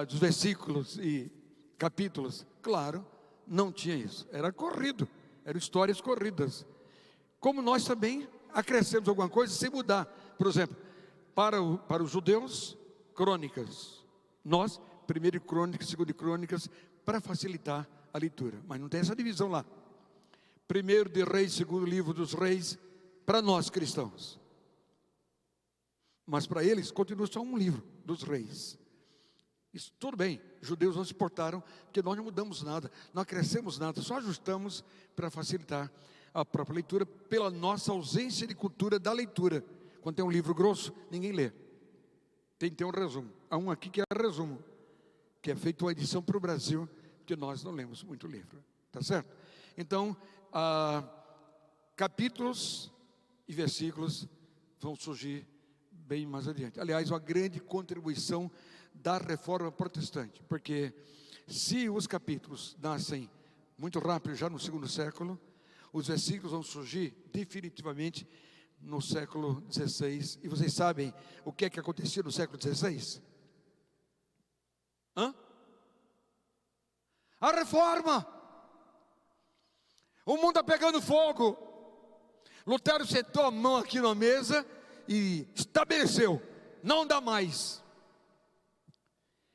dos versículos e capítulos, claro, não tinha isso, era corrido, eram histórias corridas, como nós também acrescentamos alguma coisa sem mudar. Por exemplo, para os judeus, crônicas, nós, 1 Crônicas, 2 Crônicas, para facilitar a leitura, mas não tem essa divisão lá. 1 de Reis, 2 livro dos Reis, para nós cristãos, mas para eles continua só um livro dos Reis. Isso tudo bem, os judeus não se importaram, porque nós não mudamos nada, não acrescemos nada, só ajustamos para facilitar a própria leitura, pela nossa ausência de cultura da leitura. Quando tem um livro grosso, ninguém lê, tem que ter um resumo. Há um aqui que é resumo, que é feito uma edição para o Brasil, porque nós não lemos muito livro, tá certo? Então, capítulos e versículos vão surgir bem mais adiante. Aliás, uma grande contribuição da reforma protestante, porque se os capítulos nascem muito rápido, já no 2º século, os versículos vão surgir definitivamente no século XVI. E vocês sabem o que é que acontecia no século XVI? A reforma. O mundo está pegando fogo. Lutero sentou a mão aqui na mesa e estabeleceu, não dá mais.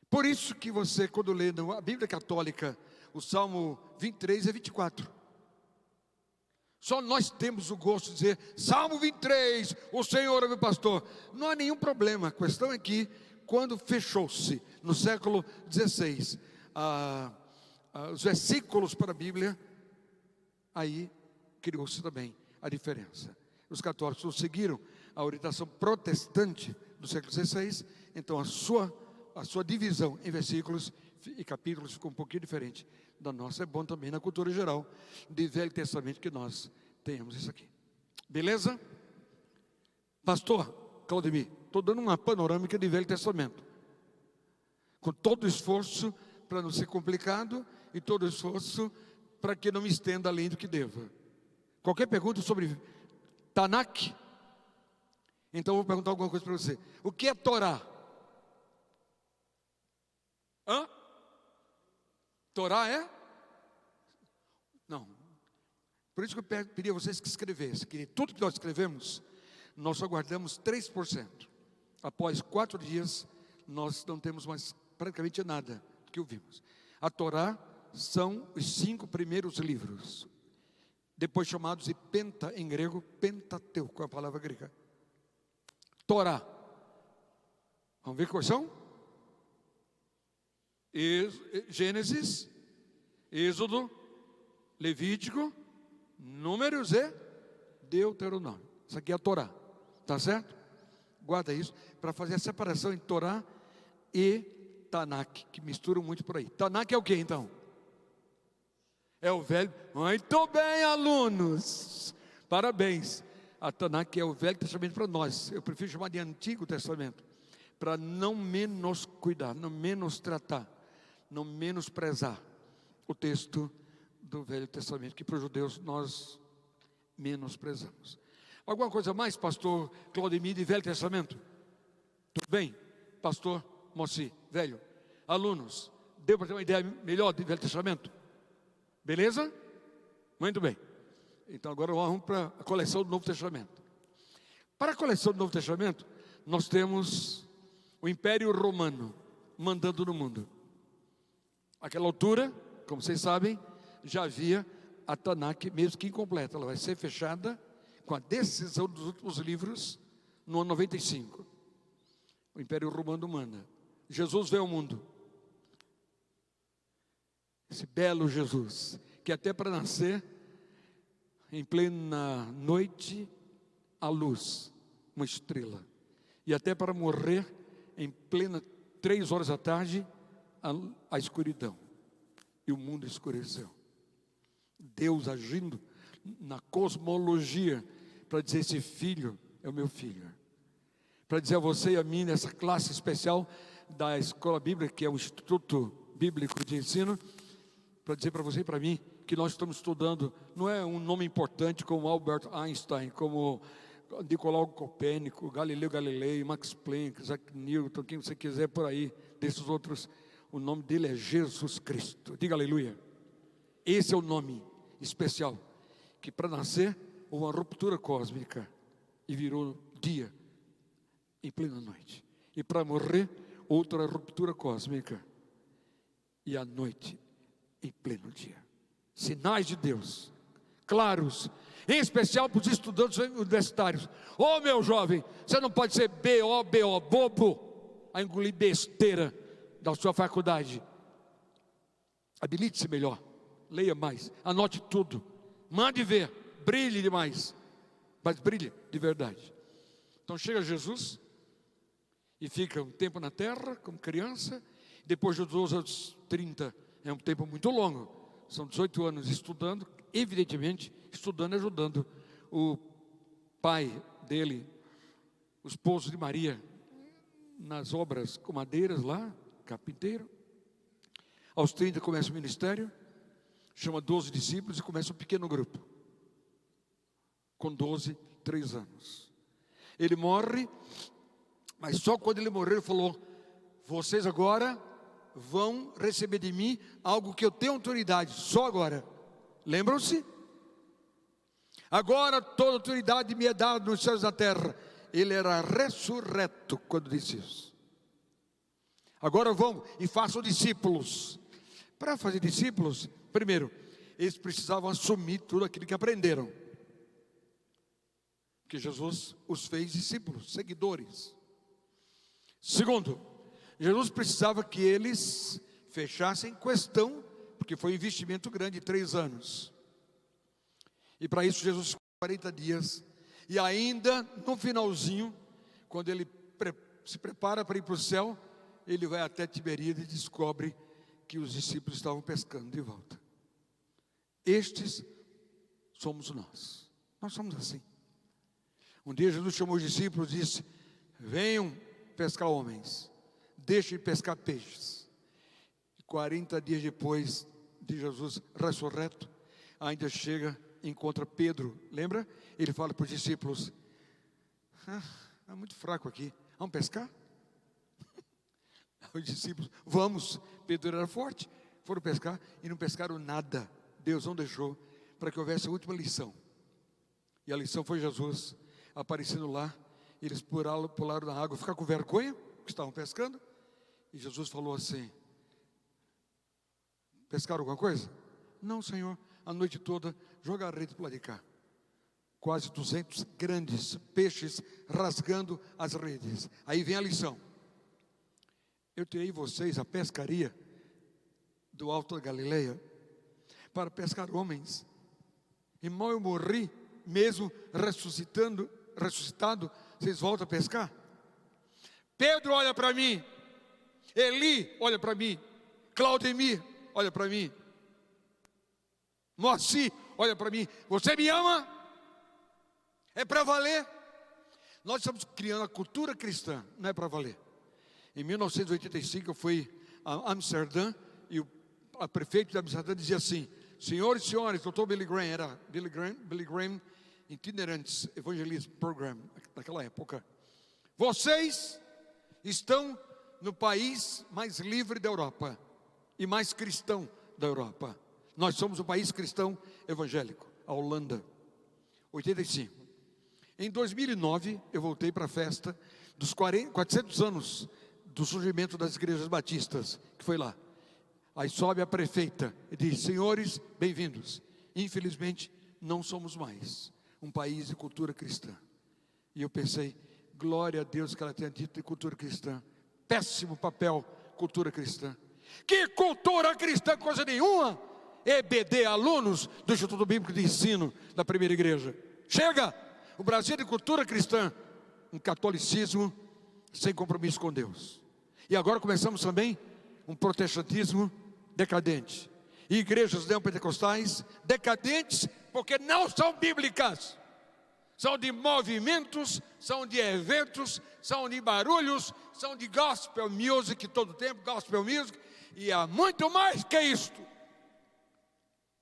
Por isso que você, quando lê a Bíblia Católica, o Salmo 23 e 24, só nós temos o gosto de dizer, Salmo 23, o Senhor é meu pastor. Não há nenhum problema, a questão é que, quando fechou-se, no século XVI, os versículos para a Bíblia, aí criou-se também a diferença. Os católicos não seguiram a orientação protestante do século XVI, então a sua divisão em versículos e capítulos ficam um pouquinho diferente da nossa. É bom também na cultura geral de Velho Testamento que nós tenhamos isso aqui. Beleza? Pastor Claudemir, estou dando uma panorâmica de Velho Testamento, com todo o esforço para não ser complicado e todo o esforço para que não me estenda além do que deva. Qualquer pergunta sobre Tanakh? Então eu vou perguntar alguma coisa para você. O que é Torá? Hã? Torá é? Não. Por isso que eu pedi a vocês que escrevessem. Que tudo que nós escrevemos, nós só guardamos 3%. Após 4 dias, nós não temos mais praticamente nada do que ouvimos. A Torá são os 5 primeiros livros, depois chamados de Penta, em grego, Pentateuco, é a palavra grega. Torá. Vamos ver quais são? Gênesis, Êxodo, Levítico, Números e Deuteronômio. Isso aqui é a Torá, tá certo? Guarda isso, para fazer a separação entre Torá e Tanakh, que misturam muito por aí. Tanakh é o que então? É o velho. Muito bem, alunos, parabéns. A Tanakh é o Velho Testamento para nós. Eu prefiro chamar de Antigo Testamento, para não menos cuidar, não menos tratar, não menosprezar o texto do Velho Testamento, que para os judeus nós menosprezamos. Alguma coisa mais, pastor Claudemir, de Velho Testamento? Tudo bem? Pastor Moci, velho. Alunos, deu para ter uma ideia melhor do Velho Testamento? Beleza? Muito bem. Então agora vamos para a coleção do Novo Testamento. Para a coleção do Novo Testamento, nós temos o Império Romano mandando no mundo. Àquela altura, como vocês sabem, já havia a Tanakh, mesmo que incompleta. Ela vai ser fechada com a decisão dos últimos livros no ano 95. O Império Romano manda. Jesus veio ao mundo. Esse belo Jesus, que até para nascer, em plena noite, a luz, uma estrela. E até para morrer, em plena 3 horas da tarde, a escuridão. E o mundo escureceu. Deus agindo na cosmologia para dizer: esse filho é o meu filho. Para dizer a você e a mim, nessa classe especial da Escola Bíblica, que é o Instituto Bíblico de Ensino, para dizer para você e para mim que nós estamos estudando, não é um nome importante como Albert Einstein, como Nicolau Copérnico, Galileu Galilei, Max Planck, Isaac Newton, quem você quiser por aí, desses outros. O nome dele é Jesus Cristo. Diga aleluia. Esse é o nome especial, que para nascer houve uma ruptura cósmica e virou dia em plena noite, e para morrer outra ruptura cósmica e a noite em pleno dia. Sinais de Deus claros, em especial para os estudantes universitários. Ô meu jovem, você não pode ser bobo, a engolir besteira da sua faculdade. Habilite-se melhor, leia mais, anote tudo, mande ver, brilhe demais, mas brilhe de verdade. Então chega Jesus e fica um tempo na terra como criança. Depois dos 12 aos 30 é um tempo muito longo, são 18 anos estudando, evidentemente estudando e ajudando o pai dele, o esposo de Maria, nas obras com madeiras lá, carpinteiro. Aos 30 começa o ministério, chama 12 discípulos e começa um pequeno grupo, com 12, 3 anos. Ele morre, mas só quando ele morreu ele falou: vocês agora vão receber de mim algo que eu tenho autoridade, só agora. Lembram-se? Agora toda autoridade me é dada nos céus e na terra. Ele era ressurreto quando disse isso. Agora vão e façam discípulos. Para fazer discípulos, primeiro, eles precisavam assumir tudo aquilo que aprenderam, porque Jesus os fez discípulos, seguidores. Segundo, Jesus precisava que eles fechassem questão, porque foi um investimento grande, 3 anos. E para isso Jesus ficou 40 dias. E ainda no finalzinho, quando ele se prepara para ir para o céu, ele vai até Tiberíades e descobre que os discípulos estavam pescando de volta. Estes somos nós. Nós somos assim. Um dia Jesus chamou os discípulos e disse: venham pescar homens, deixem de pescar peixes. 40 dias depois de Jesus ressurreto, ainda chega e encontra Pedro. Lembra? Ele fala para os discípulos: é muito fraco aqui, vamos pescar? Os discípulos: vamos. Pedro era forte, foram pescar e não pescaram nada. Deus não deixou para que houvesse a última lição. E a lição foi Jesus aparecendo lá. Eles pularam na água, ficaram com vergonha, que estavam pescando. E Jesus falou assim: pescaram alguma coisa? Não, Senhor, a noite toda jogaram a rede para lá de cá. Quase 200 grandes peixes rasgando as redes. Aí vem a lição: eu tirei vocês a pescaria do Alto da Galileia para pescar homens. E mal eu morri, mesmo ressuscitado, vocês voltam a pescar? Pedro olha para mim, Eli olha para mim, Claudemir olha para mim, Moacir olha para mim: você me ama? É para valer? Nós estamos criando a cultura cristã, não é para valer. Em 1985 eu fui a Amsterdã e a prefeito de Amsterdã dizia assim: senhores e senhores, doutor Billy Graham, era Billy Graham Itinerantes Evangelism Program, naquela época. Vocês estão no país mais livre da Europa e mais cristão da Europa. Nós somos um país cristão evangélico, a Holanda. 85. Em 2009, eu voltei para a festa dos 400 anos do surgimento das igrejas batistas, que foi lá. Aí sobe a prefeita e diz: senhores, bem-vindos. Infelizmente, não somos mais um país de cultura cristã. E eu pensei: glória a Deus que ela tenha dito de cultura cristã. Péssimo papel, cultura cristã. Que cultura cristã, coisa nenhuma. EBD, alunos do Instituto Bíblico de Ensino da Primeira Igreja. Chega! O Brasil é de cultura cristã, um catolicismo sem compromisso com Deus. E agora começamos também um protestantismo decadente. E igrejas neopentecostais decadentes, porque não são bíblicas. São de movimentos, são de eventos, são de barulhos, são de gospel music todo tempo, gospel music. E há muito mais que isto.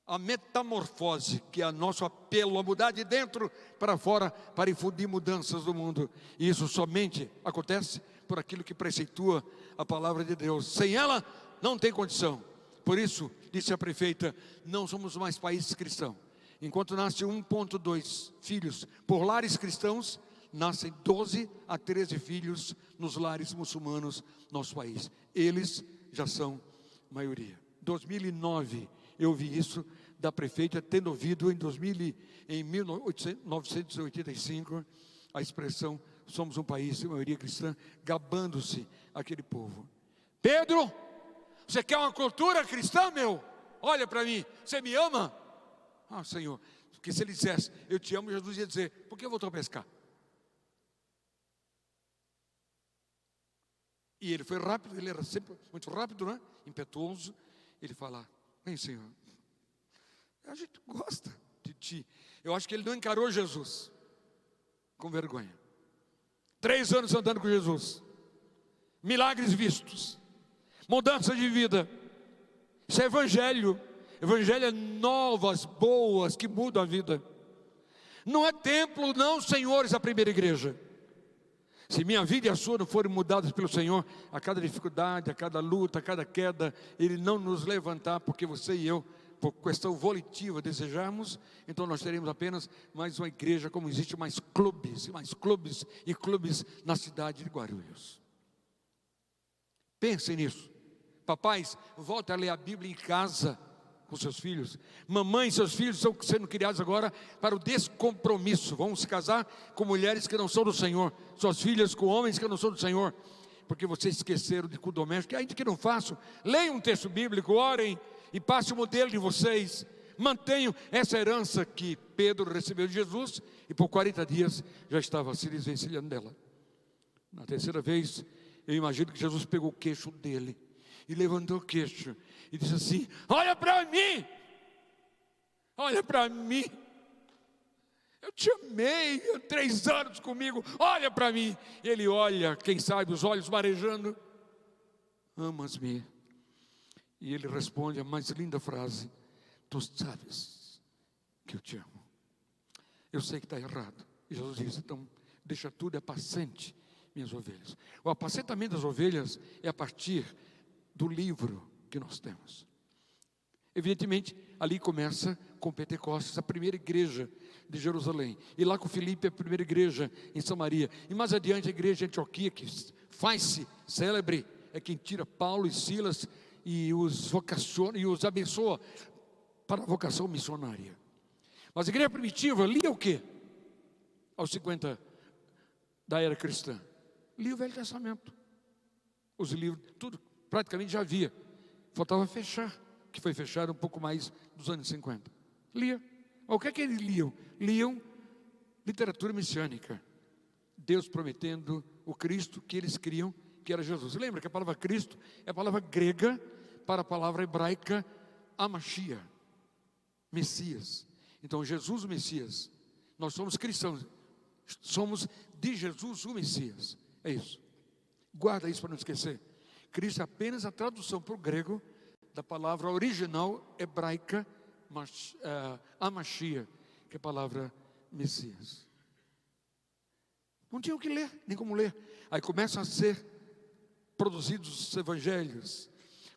A metamorfose, que é nosso apelo a mudar de dentro para fora, para infundir mudanças no mundo. E isso somente acontece por aquilo que preceitua a palavra de Deus. Sem ela, não tem condição. Por isso, disse a prefeita, não somos mais país cristão. Enquanto nasce 1,2 filhos por lares cristãos, nascem 12 a 13 filhos nos lares muçulmanos no nosso país. Eles já são maioria. 2009, eu vi isso da prefeita, tendo ouvido em 1985 a expressão somos um país de maioria cristã, gabando-se aquele povo. Pedro, você quer uma cultura cristã, meu? Olha para mim, você me ama? Ah, Senhor, porque se ele dissesse eu te amo, Jesus ia dizer: por que voltou a pescar? E ele foi rápido, ele era sempre muito rápido, né? Impetuoso. Ele fala: vem, Senhor, a gente gosta de ti. Eu acho que ele não encarou Jesus com vergonha. 3 anos andando com Jesus, milagres vistos, mudança de vida. Isso é evangelho. Evangelho é novas, boas, que mudam a vida. Não é templo, não, senhores, a primeira igreja. Se minha vida e a sua não forem mudadas pelo Senhor, a cada dificuldade, a cada luta, a cada queda, Ele não nos levantar, porque você e eu, por questão volitiva, desejamos, então nós teremos apenas mais uma igreja, como existe mais clubes e clubes na cidade de Guarulhos. Pensem nisso. Papais, volte a ler a Bíblia em casa com seus filhos. Mamãe, seus filhos estão sendo criados agora para o descompromisso. Vão se casar com mulheres que não são do Senhor, suas filhas com homens que não são do Senhor, porque vocês esqueceram de culto doméstico. Ainda que não façam, leiam um texto bíblico, orem e passe o modelo de vocês. Mantenham essa herança que Pedro recebeu de Jesus e por 40 dias já estava se desvencilhando dela. Na terceira vez, eu imagino que Jesus pegou o queixo dele e levantou o queixo e disse assim: olha para mim, olha para mim, eu te amei, 3 anos comigo, olha para mim. Ele olha, quem sabe, os olhos marejando: amas-me? E ele responde a mais linda frase: tu sabes que eu te amo. Eu sei que está errado. E Jesus diz: então deixa tudo, apacente minhas ovelhas. O apacentamento das ovelhas é a partir do livro que nós temos. Evidentemente, ali começa com Pentecostes, a primeira igreja de Jerusalém. E lá com Filipe, a primeira igreja em Samaria. E mais adiante, a igreja de Antioquia, que faz-se célebre, é quem tira Paulo e Silas e os vocaciona e os abençoa para a vocação missionária. Mas a igreja primitiva lia o quê? Aos 50 da era cristã, lia o Velho Testamento. Os livros, tudo praticamente já havia. Faltava fechar, que foi fechado um pouco mais dos anos 50. Lia. O que é que eles liam? Liam literatura messiânica. Deus prometendo o Cristo que eles criam, que era Jesus. Lembra que a palavra Cristo é a palavra grega para a palavra hebraica Amashia, Messias. Então Jesus o Messias. Nós somos cristãos, somos de Jesus o Messias. É isso. Guarda isso para não esquecer. Cristo é apenas a tradução para o grego da palavra original hebraica Amashia, que é a palavra Messias. Não tinham o que ler, nem como ler. Aí começam a ser produzidos os evangelhos,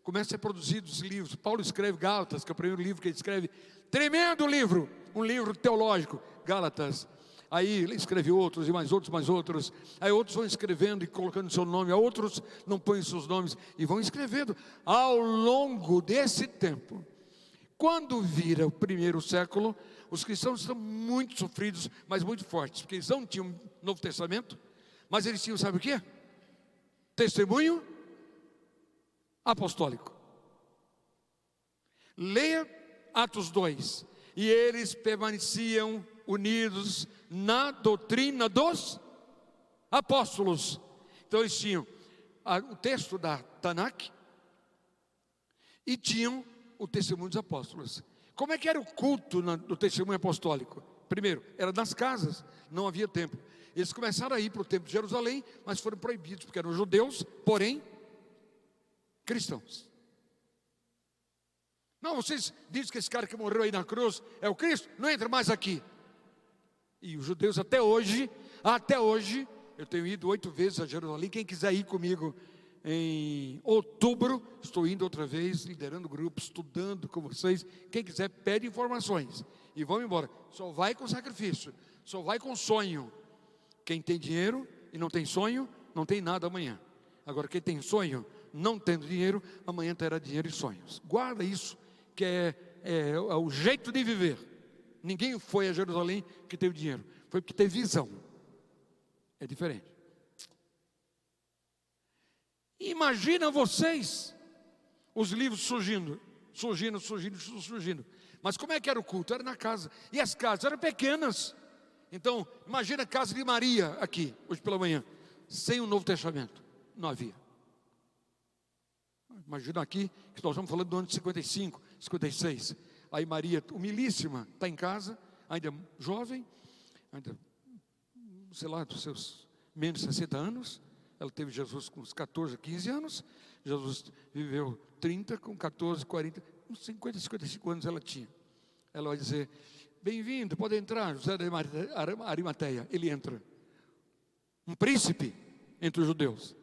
começam a ser produzidos os livros. Paulo escreve Gálatas, que é o primeiro livro que ele escreve. Tremendo livro, um livro teológico, Gálatas. Aí ele escreve outros, e mais outros, mais outros. Aí outros vão escrevendo e colocando seu nome, a outros não põem seus nomes, e vão escrevendo. Ao longo desse tempo, quando vira o primeiro século, os cristãos estão muito sofridos, mas muito fortes, porque eles não tinham Novo Testamento, mas eles tinham, sabe o quê? Testemunho apostólico. Leia Atos 2. E eles permaneciam unidos na doutrina dos apóstolos. Então eles tinham o texto da Tanakh e tinham o testemunho dos apóstolos. Como é que era o culto do testemunho apostólico? Primeiro, era nas casas, não havia templo. Eles começaram a ir para o templo de Jerusalém, mas foram proibidos, porque eram judeus, porém cristãos. Não, vocês dizem que esse cara que morreu aí na cruz é o Cristo? Não entra mais aqui. E os judeus até hoje, eu tenho ido 8 vezes a Jerusalém. Quem quiser ir comigo em outubro, estou indo outra vez, liderando grupos, estudando com vocês. Quem quiser, pede informações e vão embora. Só vai com sacrifício, só vai com sonho. Quem tem dinheiro e não tem sonho, não tem nada amanhã. Agora quem tem sonho, não tendo dinheiro, amanhã terá dinheiro e sonhos. Guarda isso, que é o jeito de viver. Ninguém foi a Jerusalém que teve dinheiro, foi porque teve visão. É diferente. Imagina vocês os livros surgindo. Mas como é que era o culto? Era na casa. E as casas eram pequenas. Então, imagina a casa de Maria aqui, hoje pela manhã, sem o Novo Testamento. Não havia. Imagina aqui, que nós estamos falando do ano de 55, 56. Aí Maria, humilíssima, está em casa, ainda jovem, ainda, sei lá, dos seus menos de 60 anos. Ela teve Jesus com uns 14, 15 anos. Jesus viveu 30, com 14, 40, uns 50, 55 anos ela tinha. Ela vai dizer: bem-vindo, pode entrar, José de Arimateia. Ele entra. Um príncipe entre os judeus.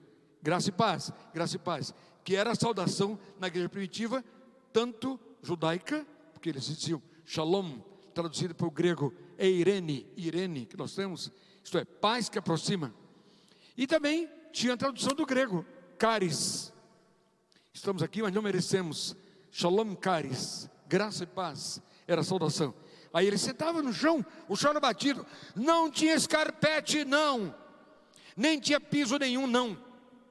Graça e paz, graça e paz. Que era a saudação na igreja primitiva, tanto judaica, porque eles diziam shalom, traduzido para o grego eirene, irene, que nós temos, isto é, paz que aproxima. E também tinha a tradução do grego, caris. Estamos aqui, mas não merecemos. Shalom caris, graça e paz, era a saudação. Aí ele sentava no chão, o chão era batido, não tinha escarpete, não, nem tinha piso nenhum, não,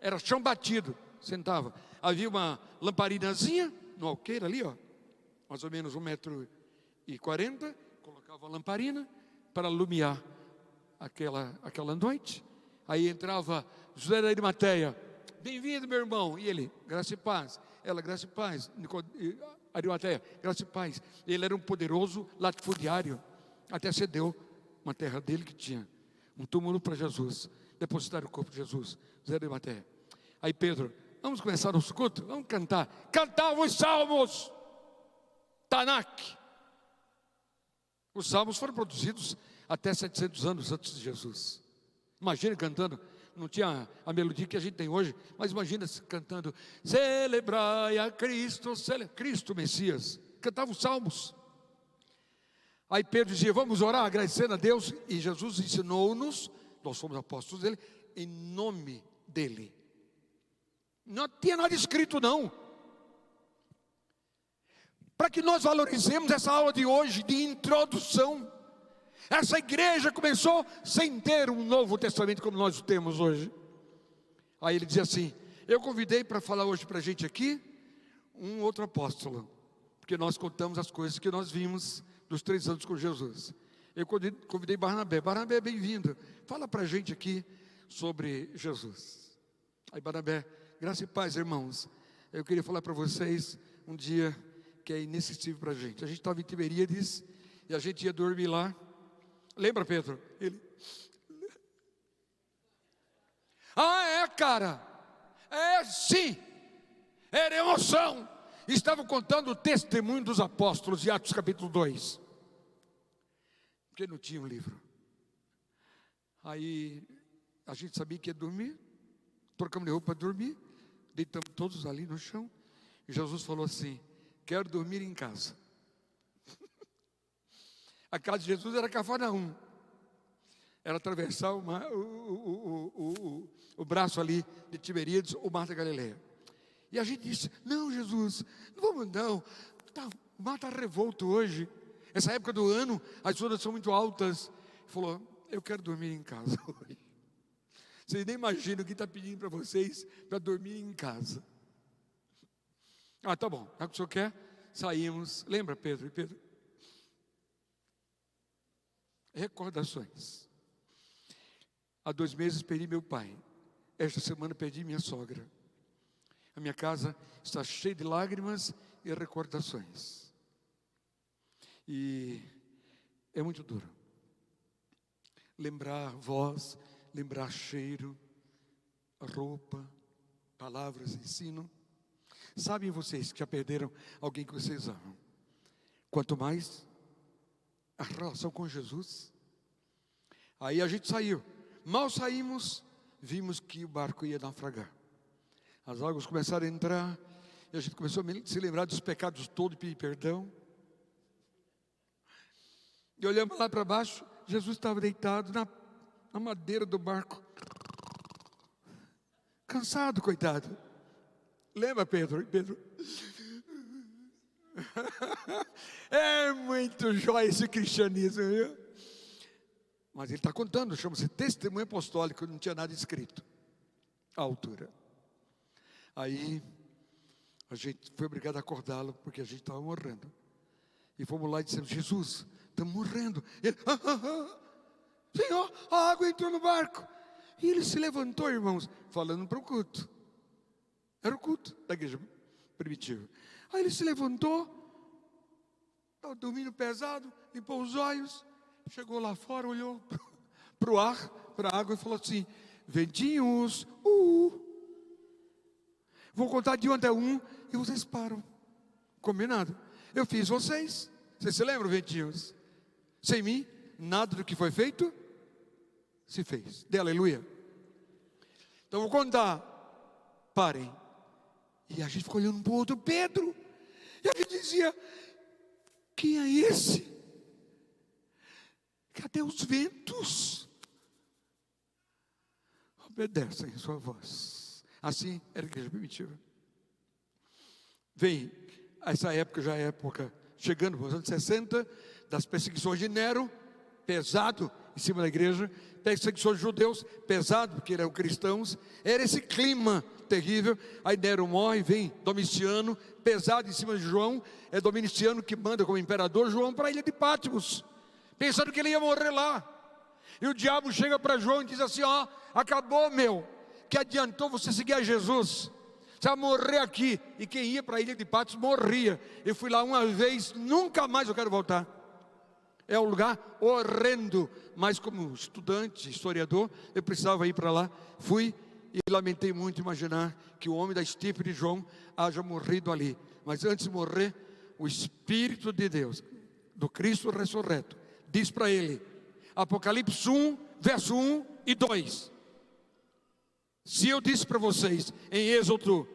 era chão batido, sentava. Havia uma lamparinazinha no alqueire ali, ó, mais ou menos 1,40 m, colocava a lamparina para iluminar aquela noite. Aí entrava José da Arimateia, bem-vindo, meu irmão. E ele, graça e paz. Ela, graça e paz. Arimateia, graça e paz. Ele era um poderoso latifundiário, até cedeu uma terra dele que tinha um túmulo para Jesus, depositar o corpo de Jesus, Zé de Arimateia. Aí Pedro, vamos começar nosso culto? Vamos cantar. Cantavam os salmos, Tanakh. Os salmos foram produzidos até 700 anos antes de Jesus. Imagine cantando, não tinha a melodia que a gente tem hoje, mas imagina cantando, celebrai a Cristo, Cristo Messias. Cantavam os salmos. Aí Pedro dizia, vamos orar agradecendo a Deus. E Jesus ensinou-nos, nós somos apóstolos dele, em nome dele. Não tinha nada escrito não. Para que nós valorizemos essa aula de hoje, de introdução. Essa igreja começou sem ter um Novo Testamento como nós o temos hoje. Aí ele dizia assim, eu convidei para falar hoje para a gente aqui, um outro apóstolo. Porque nós contamos as coisas que nós vimos dos 3 anos com Jesus. Eu convidei Barnabé. Barnabé, bem-vindo. Fala para a gente aqui sobre Jesus. Aí Barnabé, graça e paz, irmãos. Eu queria falar para vocês um dia que é inesquecível para a gente. A gente estava em Tiberíades e a gente ia dormir lá. Lembra, Pedro? Ele... é, cara. É, sim. Era emoção. Estavam contando o testemunho dos apóstolos de Atos capítulo 2. Porque não tinha um livro. Aí a gente sabia que ia dormir. Trocamos de roupa para dormir. Deitamos todos ali no chão. E Jesus falou assim, quero dormir em casa. A casa de Jesus era Cafarnaum. Era atravessar o braço ali de Tiberíades, o mar da Galileia. E a gente disse, não, Jesus, não vamos não. O mar está revolto hoje. Essa época do ano, as ondas são muito altas. Ele falou, eu quero dormir em casa hoje. Vocês nem imaginam o que está pedindo para vocês para dormir em casa. Tá bom, já que o senhor quer, saímos. Lembra, Pedro? Pedro? Recordações. Há 2 meses perdi meu pai. Esta semana perdi minha sogra. A minha casa está cheia de lágrimas e recordações. E é muito duro. Lembrar voz, lembrar cheiro, roupa, palavras, ensino. Sabem vocês que já perderam alguém que vocês amam? Quanto mais a relação com Jesus. Aí a gente saiu. Mal saímos, vimos que o barco ia naufragar. As águas começaram a entrar e a gente começou a se lembrar dos pecados todos e pedir perdão. E olhamos lá para baixo, Jesus estava deitado na madeira do barco. Cansado, coitado. Lembra, Pedro? Pedro? É muito jóia esse cristianismo, viu? Mas ele está contando, chama-se testemunho apostólico, não tinha nada escrito à altura. Aí a gente foi obrigado a acordá-lo, porque a gente estava morrendo. E fomos lá e dissemos, Jesus, estamos morrendo. Ele, Senhor, a água entrou no barco. E ele se levantou, irmãos, falando para o culto. Era o culto da igreja primitiva. Aí ele se levantou, estava dormindo pesado, limpou os olhos, chegou lá fora, olhou para o ar, para a água e falou assim, ventinhos, vou contar de 1 até 1 e vocês param. Combinado? Eu fiz vocês se lembram, ventinhos? Sem mim, nada do que foi feito se fez. Dê aleluia. Então vou contar. Parem. E a gente ficou olhando para o outro, Pedro. E a gente dizia, quem é esse? Cadê os ventos? Obedecem sua voz. Assim era a igreja primitiva. Vem, essa época já é época, chegando nos anos 60, das perseguições de Nero, pesado em cima da igreja, perseguições de judeus, pesado, porque eram cristãos, era esse clima terrível. Aí Nero morre, vem Domiciano, pesado em cima de João, é Domiciano que manda como imperador João para a ilha de Patmos, pensando que ele ia morrer lá. E o diabo chega para João e diz assim, acabou, meu, que adiantou você seguir a Jesus? Você vai morrer aqui. E quem ia para a Ilha de Patos morria. Eu fui lá uma vez, nunca mais eu quero voltar. É um lugar horrendo, mas como estudante, historiador, eu precisava ir para lá. Fui e lamentei muito imaginar que o homem da estirpe de João haja morrido ali. Mas antes de morrer, o Espírito de Deus, do Cristo ressurreto, diz para ele, Apocalipse 1, verso 1 e 2. Se eu disse para vocês em Êxodo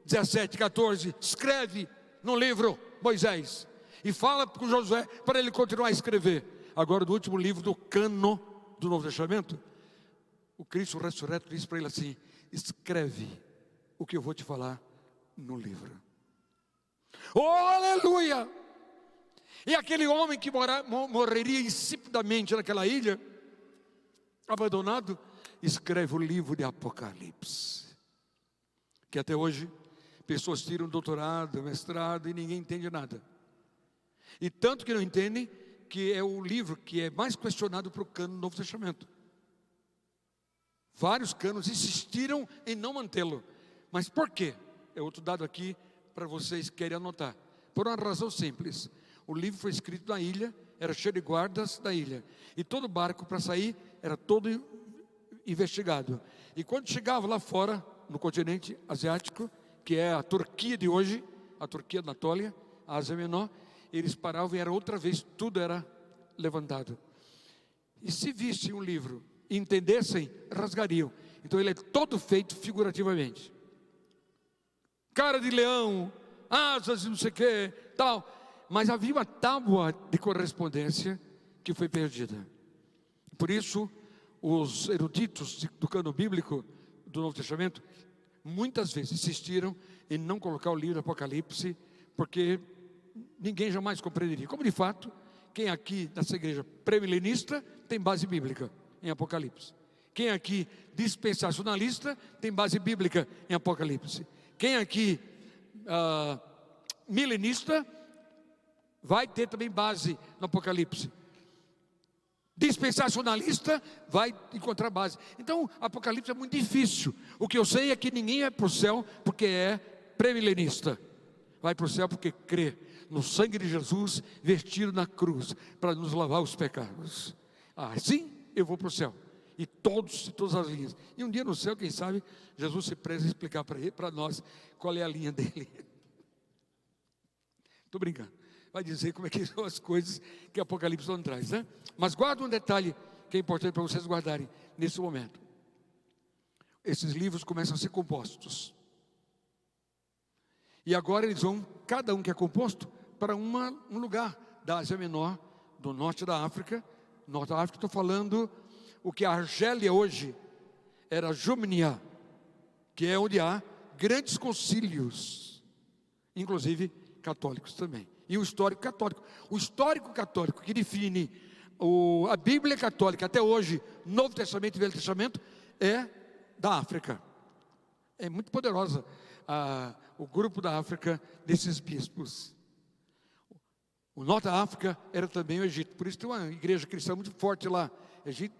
17, 14, escreve no livro, Moisés, e fala com Josué para ele continuar a escrever. Agora, no último livro do cano do Novo Testamento, o Cristo ressurreto diz para ele assim: escreve o que eu vou te falar no livro. Oh, aleluia! E aquele homem que morreria insipidamente naquela ilha, abandonado, escreve o livro de Apocalipse, que até hoje pessoas tiram doutorado, mestrado e ninguém entende nada. E tanto que não entendem, que é o livro que é mais questionado para o cano do Novo Testamento. Vários canos insistiram em não mantê-lo. Mas por quê? É outro dado aqui para vocês que querem anotar. Por uma razão simples. O livro foi escrito na ilha, era cheio de guardas da ilha. E todo barco para sair era todo investigado. E quando chegava lá fora, no continente asiático, que é a Turquia de hoje, a Turquia da Anatólia, a Ásia Menor, eles paravam e era outra vez, tudo era levantado. E se vissem um livro e entendessem, rasgariam. Então ele é todo feito figurativamente. Cara de leão, asas e não sei o que, tal. Mas havia uma tábua de correspondência que foi perdida. Por isso, os eruditos do cano bíblico do Novo Testamento muitas vezes insistiram em não colocar o livro do Apocalipse, porque ninguém jamais compreenderia. Como de fato, quem aqui nessa igreja premilenista tem base bíblica em Apocalipse. Quem aqui dispensacionalista tem base bíblica em Apocalipse. Quem aqui milenista vai ter também base no Apocalipse. Dispensacionalista vai encontrar base. Então, Apocalipse é muito difícil. O que eu sei é que ninguém vai para o céu porque é premilenista. Vai para o céu porque crê no sangue de Jesus vertido na cruz para nos lavar os pecados. Assim eu vou para o céu. E todas as linhas. E um dia no céu, quem sabe, Jesus se preza a explicar para nós qual é a linha dele. Estou brincando. Vai dizer como é que são as coisas que Apocalipse não traz, né? Mas guarda um detalhe que é importante para vocês guardarem nesse momento. Esses livros começam a ser compostos. E agora eles vão, cada um que é composto, para um lugar da Ásia Menor, do norte da África. Norte da África, estou falando o que a Argélia hoje era Jumnia, que é onde há grandes concílios, inclusive católicos também. E o histórico católico. O histórico católico que define a Bíblia católica até hoje, Novo Testamento e Velho Testamento, é da África. É muito poderosa o grupo da África desses bispos. O norte da África era também o Egito. Por isso tem uma igreja cristã muito forte lá.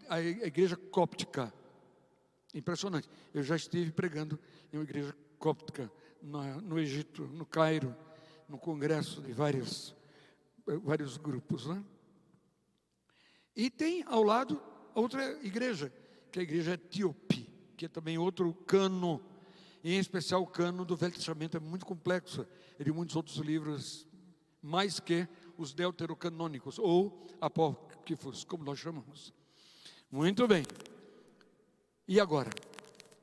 A igreja cóptica. Impressionante. Eu já estive pregando em uma igreja cóptica no Egito, no Cairo, no congresso de vários grupos, né? E tem ao lado outra igreja, que é a igreja etíope, que é também outro cano, e em especial o cano do Velho Testamento é muito complexo, é de muitos outros livros, mais que os deuterocanônicos, ou apócrifos, como nós chamamos. Muito bem. E agora?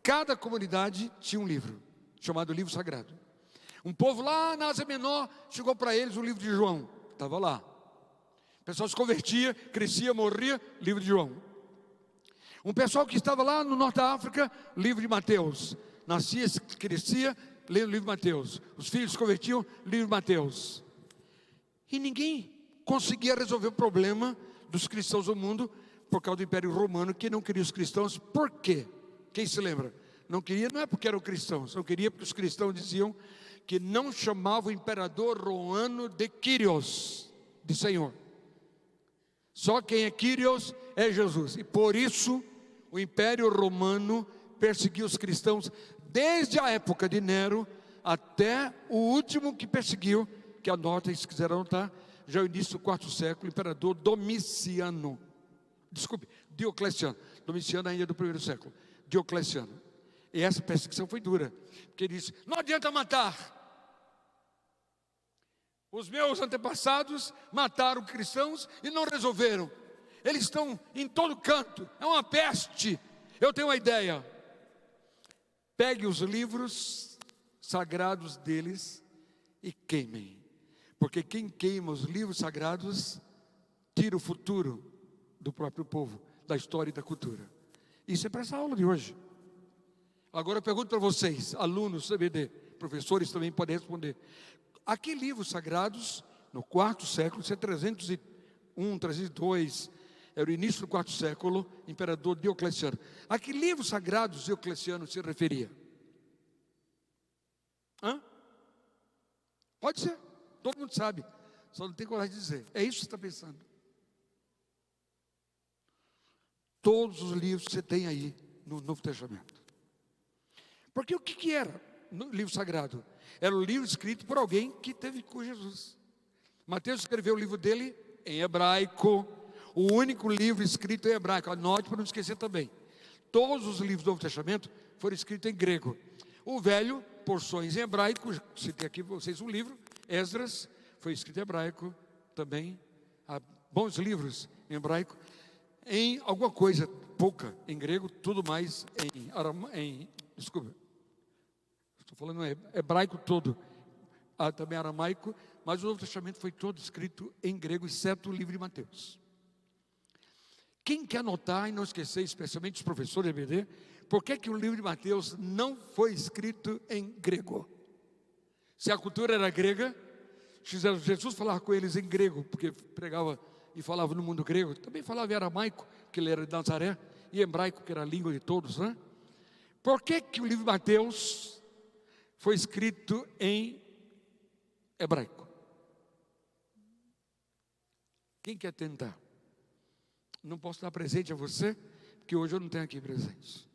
Cada comunidade tinha um livro, chamado Livro Sagrado. Um povo lá na Ásia Menor, chegou para eles o livro de João, estava lá. O pessoal se convertia, crescia, morria, livro de João. Um pessoal que estava lá no norte da África, livro de Mateus. Nascia, crescia, lendo o livro de Mateus. Os filhos se convertiam, livro de Mateus. E ninguém conseguia resolver o problema dos cristãos do mundo por causa do Império Romano, que não queria os cristãos. Por quê? Quem se lembra? Não queria, não é porque eram cristãos, não queria porque os cristãos diziam que não chamavam o imperador romano de Kyrios, de Senhor. Só quem é Kyrios é Jesus. E por isso o Império Romano perseguiu os cristãos desde a época de Nero até o último que perseguiu, que anotem se quiser anotar, já é o início do quarto século, o imperador Domiciano. Desculpe, Diocleciano. Domiciano ainda é do primeiro século. Diocleciano. E essa perseguição foi dura, porque ele disse: não adianta matar. Os meus antepassados mataram cristãos e não resolveram. Eles estão em todo canto, é uma peste. Eu tenho uma ideia: pegue os livros sagrados deles e queimem, porque quem queima os livros sagrados tira o futuro do próprio povo, da história e da cultura. Isso é para essa aula de hoje. Agora eu pergunto para vocês, alunos CBD, professores também podem responder: a que livros sagrados, no quarto século, isso é 301, 302, era o início do quarto século, imperador Diocleciano, a que livros sagrados Diocleciano se referia? Pode ser, todo mundo sabe, só não tem coragem de dizer. É isso que você está pensando. Todos os livros que você tem aí no Novo Testamento. Porque o que era no livro sagrado? Era o livro escrito por alguém que teve com Jesus. Mateus escreveu o livro dele em hebraico, o único livro escrito em hebraico. Anote para não esquecer também. Todos os livros do Novo Testamento foram escritos em grego. O velho, porções em hebraico, citei aqui para vocês um livro, Esdras, foi escrito em hebraico também. Há bons livros em hebraico. Em alguma coisa, pouca em grego, tudo mais estou falando hebraico todo, também aramaico, mas o Novo Testamento foi todo escrito em grego, exceto o livro de Mateus. Quem quer anotar e não esquecer, especialmente os professores de EBD, por que o livro de Mateus não foi escrito em grego? Se a cultura era grega, Jesus falava com eles em grego, porque pregava e falava no mundo grego, também falava em aramaico, que ele era de Nazaré, e hebraico, que era a língua de todos, né? Por que o livro de Mateus foi escrito em hebraico? Quem quer tentar? Não posso dar presente a você, porque hoje eu não tenho aqui presente.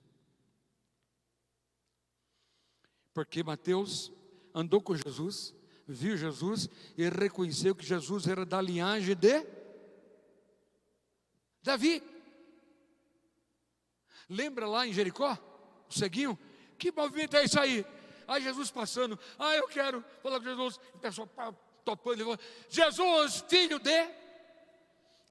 Porque Mateus andou com Jesus, viu Jesus e reconheceu que Jesus era da linhagem de Davi. Lembra lá em Jericó, o ceguinho? Que movimento é isso aí? Aí Jesus passando, eu quero falar com Jesus. O pessoal topando, ele falou: Jesus, filho de,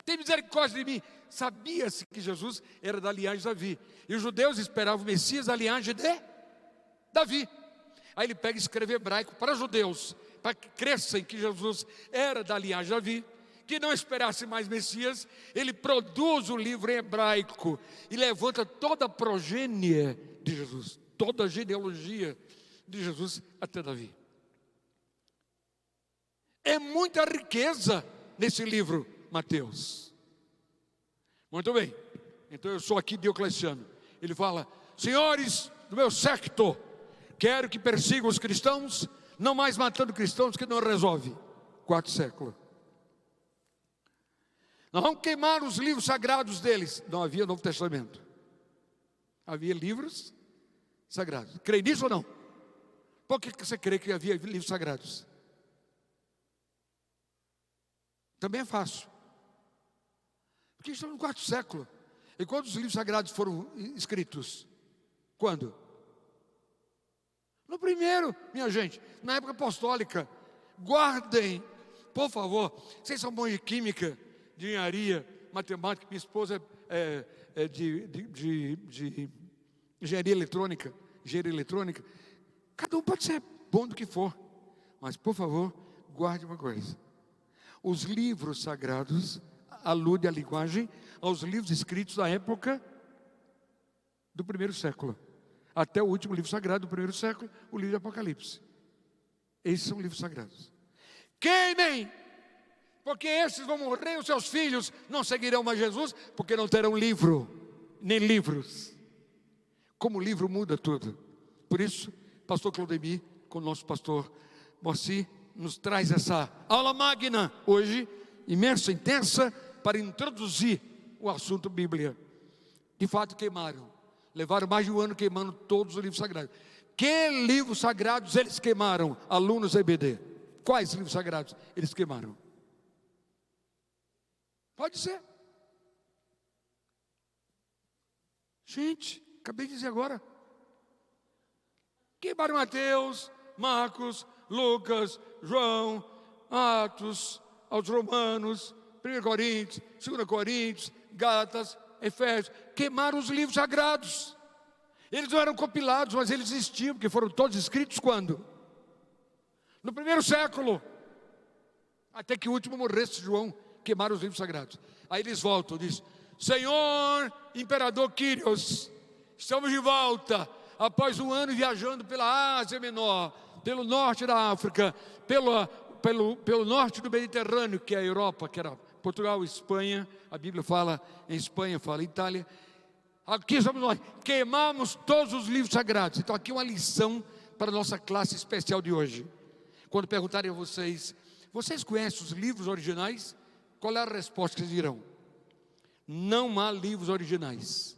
tem misericórdia de mim. Sabia-se que Jesus era da linhagem de Davi, e os judeus esperavam o Messias da linhagem de Davi. Aí ele pega e escreve hebraico para os judeus, para que cresçam que Jesus era da linhagem de Davi, que não esperasse mais Messias. Ele produz o livro em hebraico e levanta toda a progênie de Jesus, toda a genealogia de Jesus até Davi. É muita riqueza nesse livro, Mateus. Muito bem, então eu sou aqui Diocleciano. Ele fala: senhores do meu séquito, quero que persigam os cristãos, não mais matando cristãos, que não resolve. Quarto século. Nós vamos queimar os livros sagrados deles. Não havia Novo Testamento, havia livros sagrados. Crê nisso ou não? Por que você crê que havia livros sagrados? Também é fácil, porque estamos no quarto século. E quando os livros sagrados foram escritos? Quando? No primeiro, minha gente, na época apostólica. Guardem, por favor. Vocês são bons de química, de engenharia, matemática. Minha esposa é de engenharia eletrônica. Cada um pode ser bom do que for, mas por favor, guarde uma coisa: os livros sagrados aludem a linguagem aos livros escritos da época do primeiro século, até o último livro sagrado do primeiro século, o livro de Apocalipse. Esses são livros sagrados. Queimem, porque esses vão morrer, os seus filhos não seguirão mais Jesus, porque não terão livro, nem livros. Como o livro muda tudo. Por isso, pastor Claudemir, com o nosso pastor Moacir, nos traz essa aula magna hoje, imensa, intensa, para introduzir o assunto Bíblia. De fato queimaram Levaram mais de um ano queimando todos os livros sagrados. Que livros sagrados eles queimaram, alunos da EBD? Quais livros sagrados eles queimaram? Pode ser. Gente, acabei de dizer agora. Queimaram Mateus, Marcos, Lucas, João, Atos, aos Romanos, 1 Coríntios, 2 Coríntios, Gálatas, Efésios. Queimaram os livros sagrados. Eles não eram compilados, mas eles existiam, porque foram todos escritos quando? No primeiro século. Até que o último morresse, João, queimaram os livros sagrados. Aí eles voltam, diz: Senhor Imperador Quírios, estamos de volta, após um ano viajando pela Ásia Menor, pelo norte da África, pelo norte do Mediterrâneo, que é a Europa, que era Portugal, Espanha. A Bíblia fala em Espanha, fala em Itália. Aqui estamos nós, queimamos todos os livros sagrados. Então aqui uma lição para a nossa classe especial de hoje. Quando perguntarem a vocês, vocês conhecem os livros originais? Qual é a resposta que vocês dirão? Não há livros originais.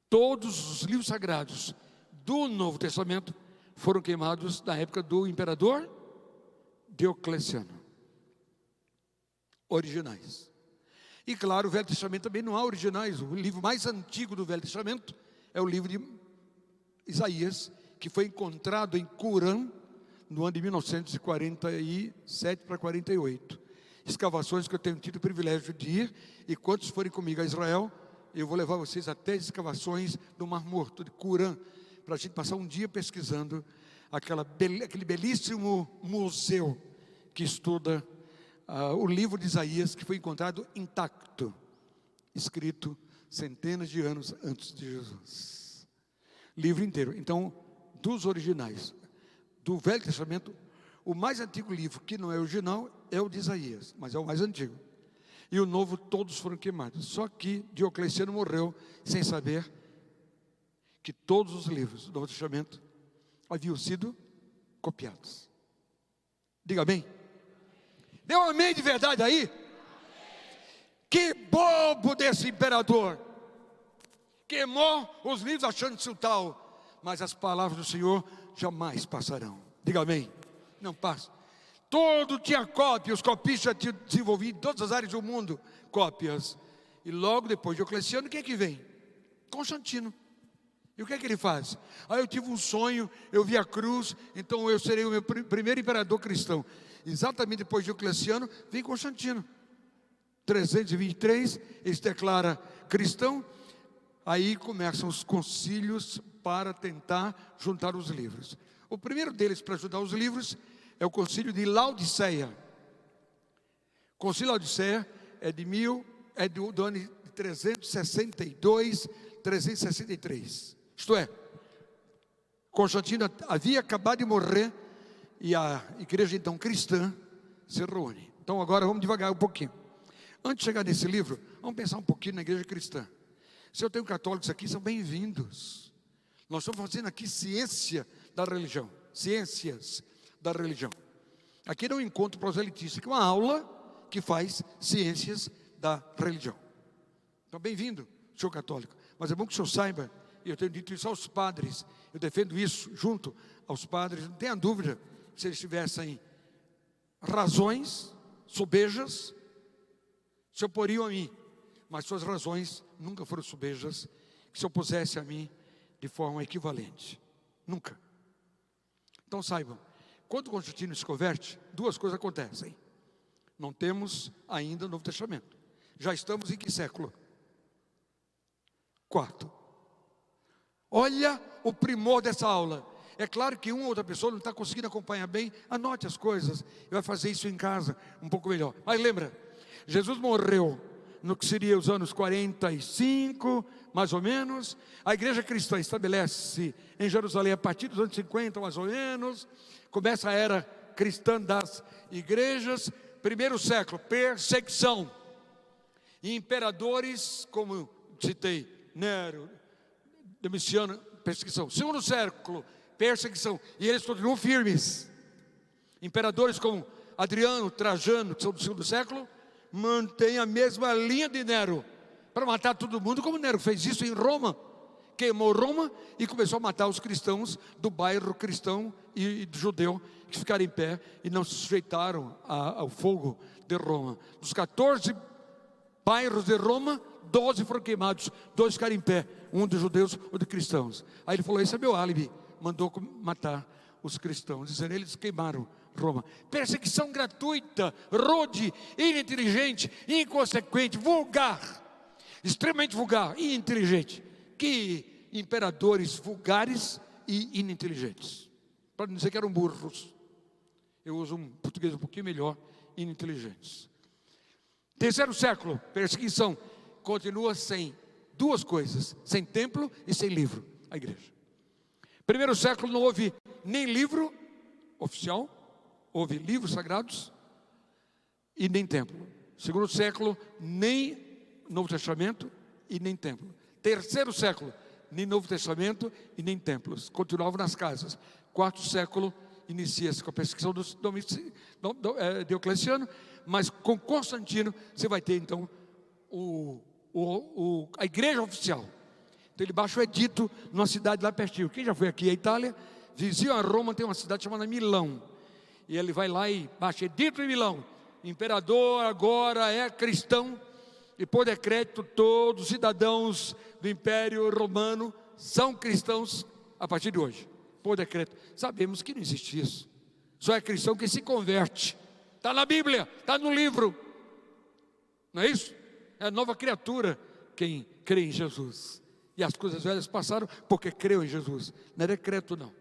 Todos os livros sagrados do Novo Testamento foram queimados na época do imperador Diocleciano. Originais. E claro, o Velho Testamento também não há originais. O livro mais antigo do Velho Testamento é o livro de Isaías, que foi encontrado em Qumran no ano de 1947 para 48. Escavações que eu tenho tido o privilégio de ir, e quantos forem comigo a Israel, eu vou levar vocês até as escavações do Mar Morto, de Qumran, para a gente passar um dia pesquisando aquele belíssimo museu que estuda o livro de Isaías, que foi encontrado intacto, escrito centenas de anos antes de Jesus. Livro inteiro. Então, dos originais do Velho Testamento, o mais antigo livro que não é original é o de Isaías, mas é o mais antigo. E o novo, todos foram queimados. Só que Diocleciano morreu sem saber que todos os livros do Novo Testamento haviam sido copiados. Diga amém. Dê um amém de verdade aí. Que bobo desse imperador. Queimou os livros achando-se o tal, mas as palavras do Senhor jamais passarão. Diga amém. Não passa. Todo tinha cópia, os copistas tinham desenvolvido em todas as áreas do mundo cópias. E logo depois de Diocleciano, quem é que vem? Constantino. E o que é que ele faz? Eu tive um sonho, eu vi a cruz, então eu serei o meu primeiro imperador cristão. Exatamente depois de Diocleciano, vem Constantino. 323, ele se declara cristão. Aí começam os concílios para tentar juntar os livros. O primeiro deles para juntar os livros é o concílio de Laodiceia. O concílio de Laodiceia é do ano de 362, 363. Isto é, Constantino havia acabado de morrer e a igreja então cristã se reúne. Então agora vamos devagar um pouquinho. Antes de chegar nesse livro, vamos pensar um pouquinho na igreja cristã. Se eu tenho católicos aqui, são bem-vindos. Nós estamos fazendo aqui ciência da religião. Ciências da religião. Aqui não encontro proselitista, aqui é uma aula que faz ciências da religião. Então, bem-vindo, senhor católico. Mas é bom que o senhor saiba, e eu tenho dito isso aos padres, eu defendo isso junto aos padres, não tenha dúvida, se eles tivessem razões sobejas, se oporiam a mim, mas suas razões nunca foram sobejas, que se opusesse a mim de forma equivalente. Nunca. Então saibam, quando Constantino se converte, duas coisas acontecem. Não temos ainda o Novo Testamento. Já estamos em que século? 4. Olha o primor dessa aula. É claro que uma ou outra pessoa não está conseguindo acompanhar bem. Anote as coisas e vai fazer isso em casa um pouco melhor. Mas lembra, Jesus morreu no que seria os anos 45, mais ou menos. A igreja cristã estabelece-se em Jerusalém a partir dos anos 50, mais ou menos. Começa a era cristã das igrejas. Primeiro século, perseguição. E imperadores, como citei, Nero, Domiciano, perseguição. Segundo século, perseguição. E eles continuam firmes. Imperadores como Adriano, Trajano, que são do segundo século, mantêm a mesma linha de Nero para matar todo mundo, como Nero fez isso em Roma. queimou Roma e começou a matar os cristãos do bairro cristão e judeu que ficaram em pé e não se sujeitaram ao fogo de Roma. Dos 14 bairros de Roma, 12 foram queimados, 2 ficaram em pé, um dos judeus, outro de cristãos. Aí ele falou: esse é meu álibi, mandou matar os cristãos, dizendo: eles queimaram Roma. Perseguição gratuita, rude, ininteligente, inconsequente, vulgar, extremamente vulgar e inteligente. Que imperadores vulgares e ininteligentes, para não dizer que eram burros. Eu uso um português um pouquinho melhor: ininteligentes. Terceiro século, perseguição continua sem duas coisas: sem templo e sem livro, a igreja. Primeiro século não houve nem livro oficial, houve livros sagrados e nem templo. Segundo século, nem Novo Testamento e nem templo. Terceiro século, nem Novo Testamento e nem templos, continuavam nas casas. Quarto século, inicia-se com a perseguição de Diocleciano, mas com Constantino você vai ter então a igreja oficial. Então ele baixa o edito numa cidade lá pertinho. Quem já foi aqui à Itália, vizinho a Roma, tem uma cidade chamada Milão, e ele vai lá e baixa edito em Milão: imperador agora é cristão, e por decreto todos os cidadãos do Império Romano são cristãos a partir de hoje, por decreto. Sabemos que não existe isso, só é cristão quem se converte. Está na Bíblia, está no livro, não é isso? É a nova criatura quem crê em Jesus. E as coisas velhas passaram porque creu em Jesus, não é decreto não.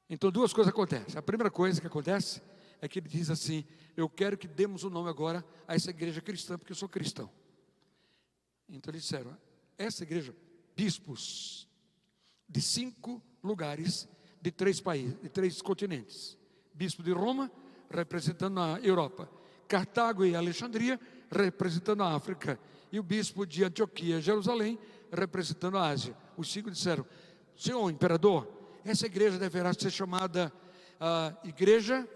Então duas coisas acontecem. A primeira coisa que acontece é que ele diz assim: eu quero que demos o nome agora a essa igreja cristã, porque eu sou cristão. Então eles disseram: essa igreja, bispos de 5 lugares, de 3 países, de 3 continentes. Bispo de Roma, representando a Europa; Cartago e Alexandria, representando a África; e o bispo de Antioquia, Jerusalém, representando a Ásia. Os 5 disseram: senhor imperador, essa igreja deverá ser chamada Igreja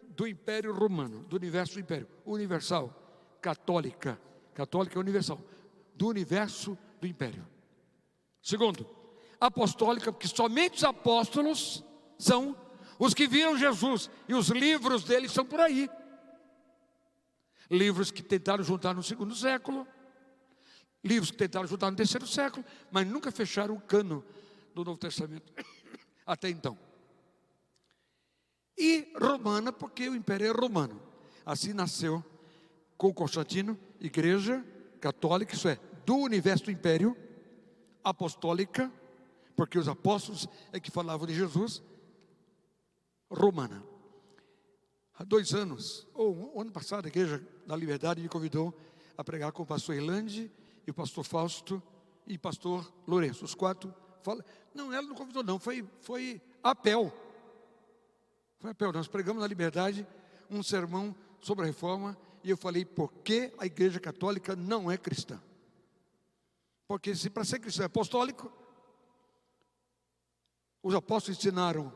do Império Romano, do universo do Império, universal, católica. Católica é universal, do universo do Império. Segundo, apostólica, porque somente os apóstolos são os que viram Jesus, e os livros deles são por aí. Livros que tentaram juntar no 2º século, livros que tentaram juntar no 3º século, mas nunca fecharam o cano do Novo Testamento até então. E romana, porque o império é romano. Assim nasceu com Constantino, igreja católica, isso é, do universo do império, apostólica, porque os apóstolos é que falavam de Jesus, romana. Há 2 anos, ou o ano passado, a Igreja da Liberdade me convidou a pregar com o pastor Irlande, e o pastor Fausto, e o pastor Lourenço. Os 4 falam. Não, ela não convidou não, foi apel. Foi apel. Nós pregamos na Liberdade um sermão sobre a reforma, e eu falei: por que a Igreja Católica não é cristã? Porque se para ser cristão é apostólico, os apóstolos ensinaram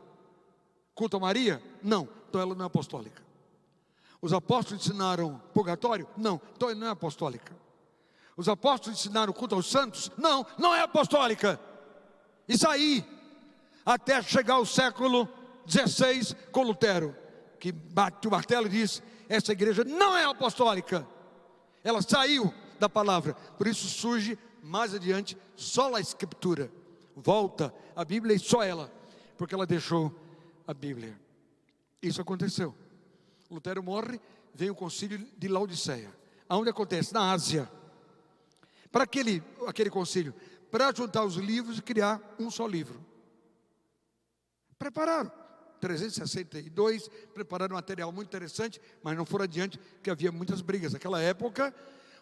culto a Maria? Não, então ela não é apostólica. Os apóstolos ensinaram purgatório? Não, então ela não é apostólica. Os apóstolos ensinaram culto aos santos? Não, não é apostólica. Isso aí, até chegar ao século XVI com Lutero, que bate o martelo e diz: essa igreja não é apostólica. Ela saiu da palavra. Por isso surge mais adiante só a Escritura. Volta a Bíblia e só ela, porque ela deixou a Bíblia. Isso aconteceu. Lutero morre, vem o concílio de Laodiceia. Aonde acontece? Na Ásia. Para aquele concílio, para juntar os livros e criar um só livro. Prepararam 362, prepararam um material muito interessante, mas não foram adiante, porque havia muitas brigas. Naquela época,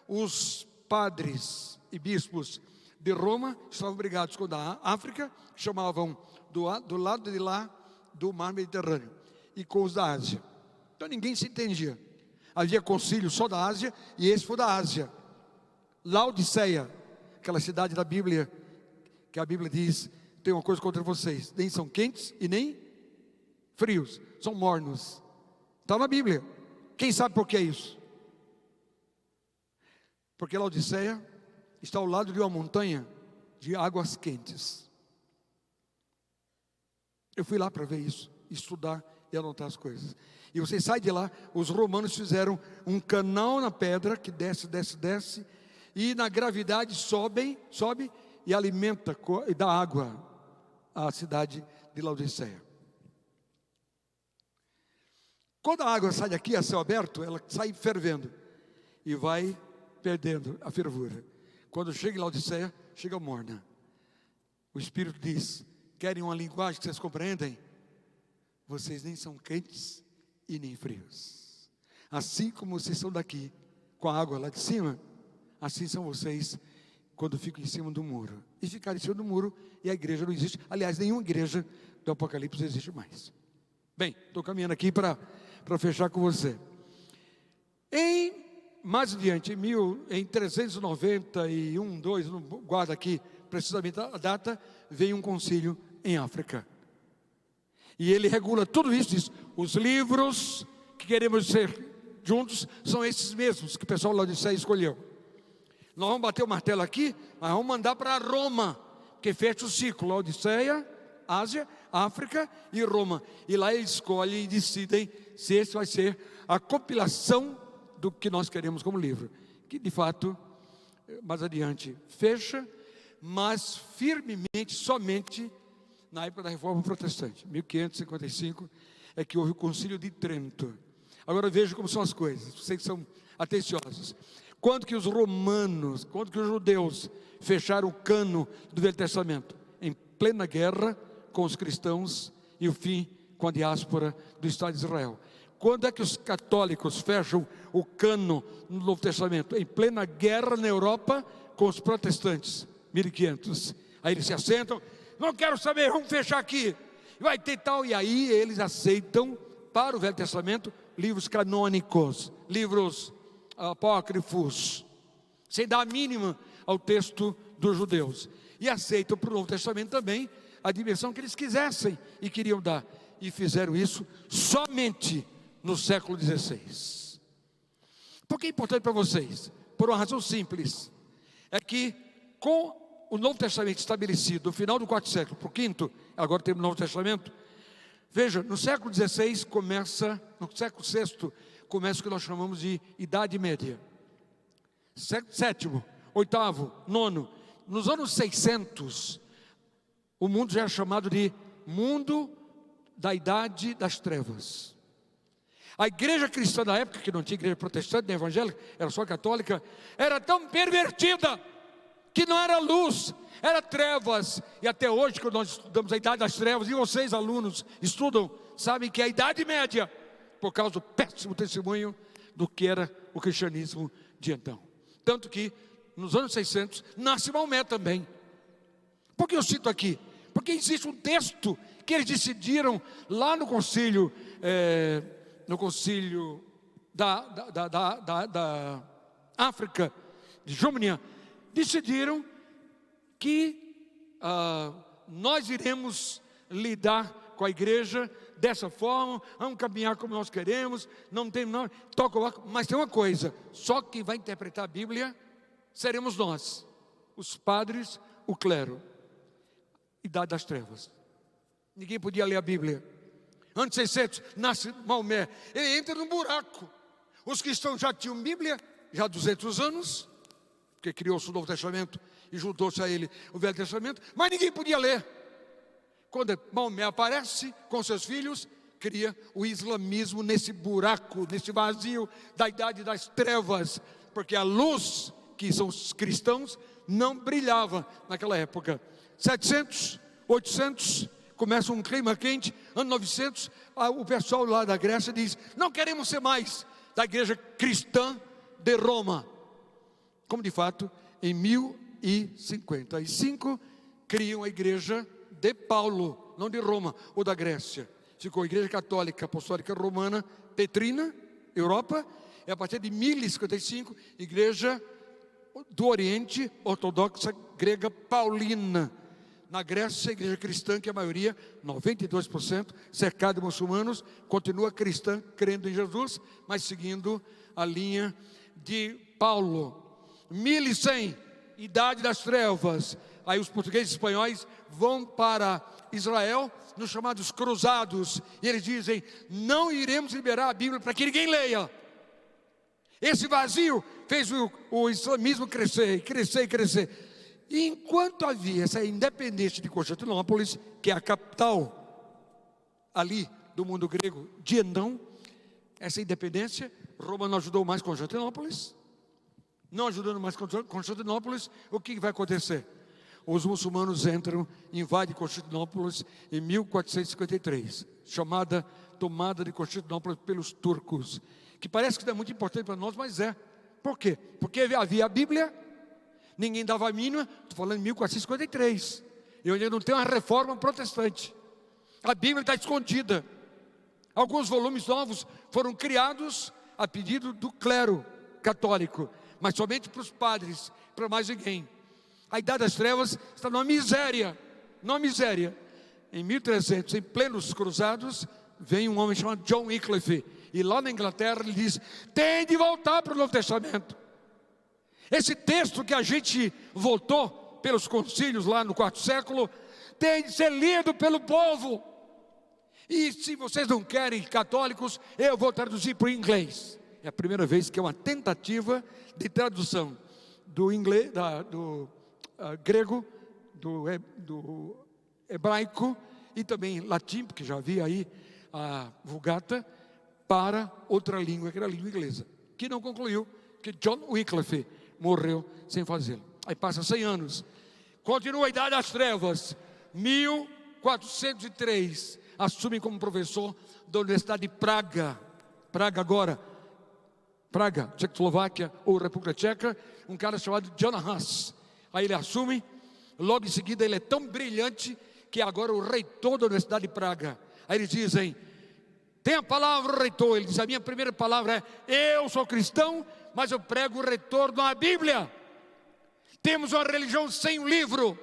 os padres e bispos de Roma estavam brigados com o da África, que chamavam do lado de lá do mar Mediterrâneo, e com os da Ásia. Então ninguém se entendia. Havia concílio só da Ásia, e esse foi da Ásia. Laodiceia, aquela cidade da Bíblia, que a Bíblia diz: tem uma coisa contra vocês, nem são quentes e nem frios, são mornos. Está na Bíblia. Quem sabe por que é isso? Porque Laodiceia está ao lado de uma montanha de águas quentes. Eu fui lá para ver isso, estudar e anotar as coisas. E você sai de lá, os romanos fizeram um canal na pedra que desce, desce, desce, e na gravidade sobe e alimenta e dá água à cidade de Laodiceia. Quando a água sai daqui a céu aberto, ela sai fervendo e vai perdendo a fervura. Quando chega em Laodiceia, chega morna. O Espírito diz: querem uma linguagem que vocês compreendem? Vocês nem são quentes e nem frios. Assim como vocês são daqui, com a água lá de cima, assim são vocês quando ficam em cima do muro. E ficar em cima do muro e a igreja não existe. Aliás, nenhuma igreja do Apocalipse existe mais. Bem, estou caminhando aqui para fechar com você. Mais adiante, em 391, 2, não guarda aqui precisamente a data, veio um concílio em África. E ele regula tudo isso, diz: os livros que queremos ser juntos são esses mesmos que o pessoal lá de Laodiceia escolheu. Nós vamos bater o martelo aqui, mas vamos mandar para Roma, que fecha o ciclo: Laodiceia, Ásia, África e Roma. E lá eles escolhem e decidem se esse vai ser a compilação do que nós queremos como livro. Que de fato, mais adiante, fecha, mas firmemente, somente na época da Reforma Protestante, 1555, é que houve o Concílio de Trento. Agora veja como são as coisas, vocês são atenciosos. Quando que os romanos, quando que os judeus fecharam o cano do Velho Testamento? Em plena guerra com os cristãos e o fim com a diáspora do Estado de Israel. Quando é que os católicos fecham o cano no Novo Testamento? Em plena guerra na Europa com os protestantes, 1500. Aí eles se assentam: não quero saber, vamos fechar aqui, vai ter tal. E aí eles aceitam para o Velho Testamento livros canônicos, livros apócrifos, sem dar a mínima ao texto dos judeus. E aceitam para o Novo Testamento também a dimensão que eles quisessem e queriam dar. E fizeram isso somente no século XVI. Por que é importante para vocês? Por uma razão simples: é que com o Novo Testamento estabelecido no final do quarto século para o quinto, agora temos o Novo Testamento. Veja, no século XVI começa, no século VI começa o que nós chamamos de Idade Média. Sétimo, oitavo, nono. Nos anos 600, o mundo já era chamado de mundo da Idade das Trevas. A igreja cristã da época, que não tinha igreja protestante nem evangélica, era só católica, era tão pervertida que não era luz, era trevas. E até hoje, quando nós estudamos a Idade das Trevas, e vocês alunos estudam, sabem que é a Idade Média, por causa do péssimo testemunho do que era o cristianismo de então. Tanto que nos anos 600 nasce Maomé também. Por que eu cito aqui? Porque existe um texto que eles decidiram lá no concílio da África, de Júmnia, decidiram que nós iremos lidar com a igreja dessa forma, vamos caminhar como nós queremos, não tem não, mas tem uma coisa: só quem vai interpretar a Bíblia seremos nós, os padres, o clero. Idade das Trevas, ninguém podia ler a Bíblia. Anos 600, nasce Maomé, ele entra num buraco. Os cristãos já tinham Bíblia, já há 200 anos, porque criou-se o Novo Testamento e juntou-se a ele o Velho Testamento, mas ninguém podia ler. Quando Maomé aparece com seus filhos, cria o islamismo nesse buraco, nesse vazio da Idade das Trevas, porque a luz, que são os cristãos, não brilhava naquela época. 700, 800, começa um clima quente. Ano 900, o pessoal lá da Grécia diz: não queremos ser mais da igreja cristã de Roma. Como de fato, em 1055, criam a igreja de Paulo, não de Roma ou da Grécia. Ficou a igreja católica apostólica romana Petrina, Europa. E a partir de 1055, igreja do Oriente ortodoxa grega paulina. Na Grécia, a igreja cristã, que a maioria, 92%, cercada de muçulmanos, continua cristã, crendo em Jesus, mas seguindo a linha de Paulo. 1100, Idade das Trevas. Aí os portugueses e espanhóis vão para Israel, nos chamados cruzados, e eles dizem: não iremos liberar a Bíblia para que ninguém leia. Esse vazio fez o islamismo crescer, crescer, crescer. E enquanto havia essa independência de Constantinopla, que é a capital ali do mundo grego de então, essa independência, Roma não ajudou mais Constantinopla. Não ajudando mais Constantinopla, o que vai acontecer? Os muçulmanos entram, invadem Constantinopla em 1453, chamada tomada de Constantinopla pelos turcos, que parece que não é muito importante para nós, mas é. Por quê? Porque havia a Bíblia, ninguém dava a mínima. Estou falando em 1453, eu ainda não tenho uma reforma protestante. A Bíblia está escondida. Alguns volumes novos foram criados a pedido do clero católico, mas somente para os padres, para mais ninguém. A Idade das Trevas está numa miséria, numa miséria. Em 1300, em plenos cruzados, vem um homem chamado John Wycliffe, e lá na Inglaterra ele diz: tem de voltar para o Novo Testamento. Esse texto que a gente voltou pelos concílios lá no quarto século, tem de ser lido pelo povo. E se vocês não querem católicos, eu vou traduzir para o inglês. É a primeira vez que é uma tentativa de tradução do inglês, do grego, do hebraico e também latim, porque já havia aí a Vulgata, para outra língua, que era a língua inglesa, que não concluiu, que John Wycliffe morreu sem fazê-lo. Aí passa 100 anos, continua a Idade das Trevas. 1403, assume como professor da Universidade de Praga, Tchecoslováquia ou República Tcheca, um cara chamado John Huss. Aí ele assume, logo em seguida ele é tão brilhante que é agora o reitor da Universidade de Praga. Aí eles dizem: tem a palavra reitor. Ele diz: a minha primeira palavra é: eu sou cristão, mas eu prego o retorno à Bíblia. Temos uma religião sem o livro,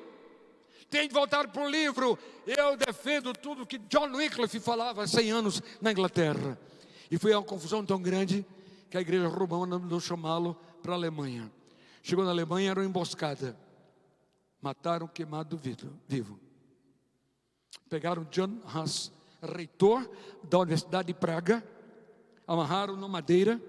tem de voltar para o livro. Eu defendo tudo que John Wycliffe falava há 100 anos na Inglaterra. E foi uma confusão tão grande que a igreja romana mandou chamá-lo para a Alemanha. Chegou na Alemanha, era uma emboscada. Mataram, queimado vivo. Pegaram John Huss, reitor da Universidade de Praga, amarraram na madeira.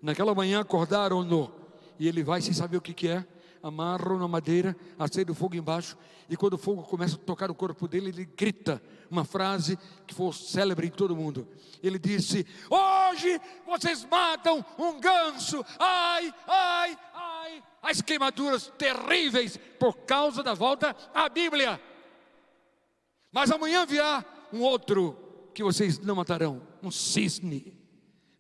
Naquela manhã acordaram-no, e ele vai sem saber o que é. Amarram na madeira, acende o fogo embaixo, e quando o fogo começa a tocar o corpo dele, ele grita uma frase que foi célebre em todo mundo. Ele disse: hoje vocês matam um ganso, ai, ai, ai. As queimaduras terríveis por causa da volta à Bíblia. Mas amanhã virá um outro que vocês não matarão, um cisne.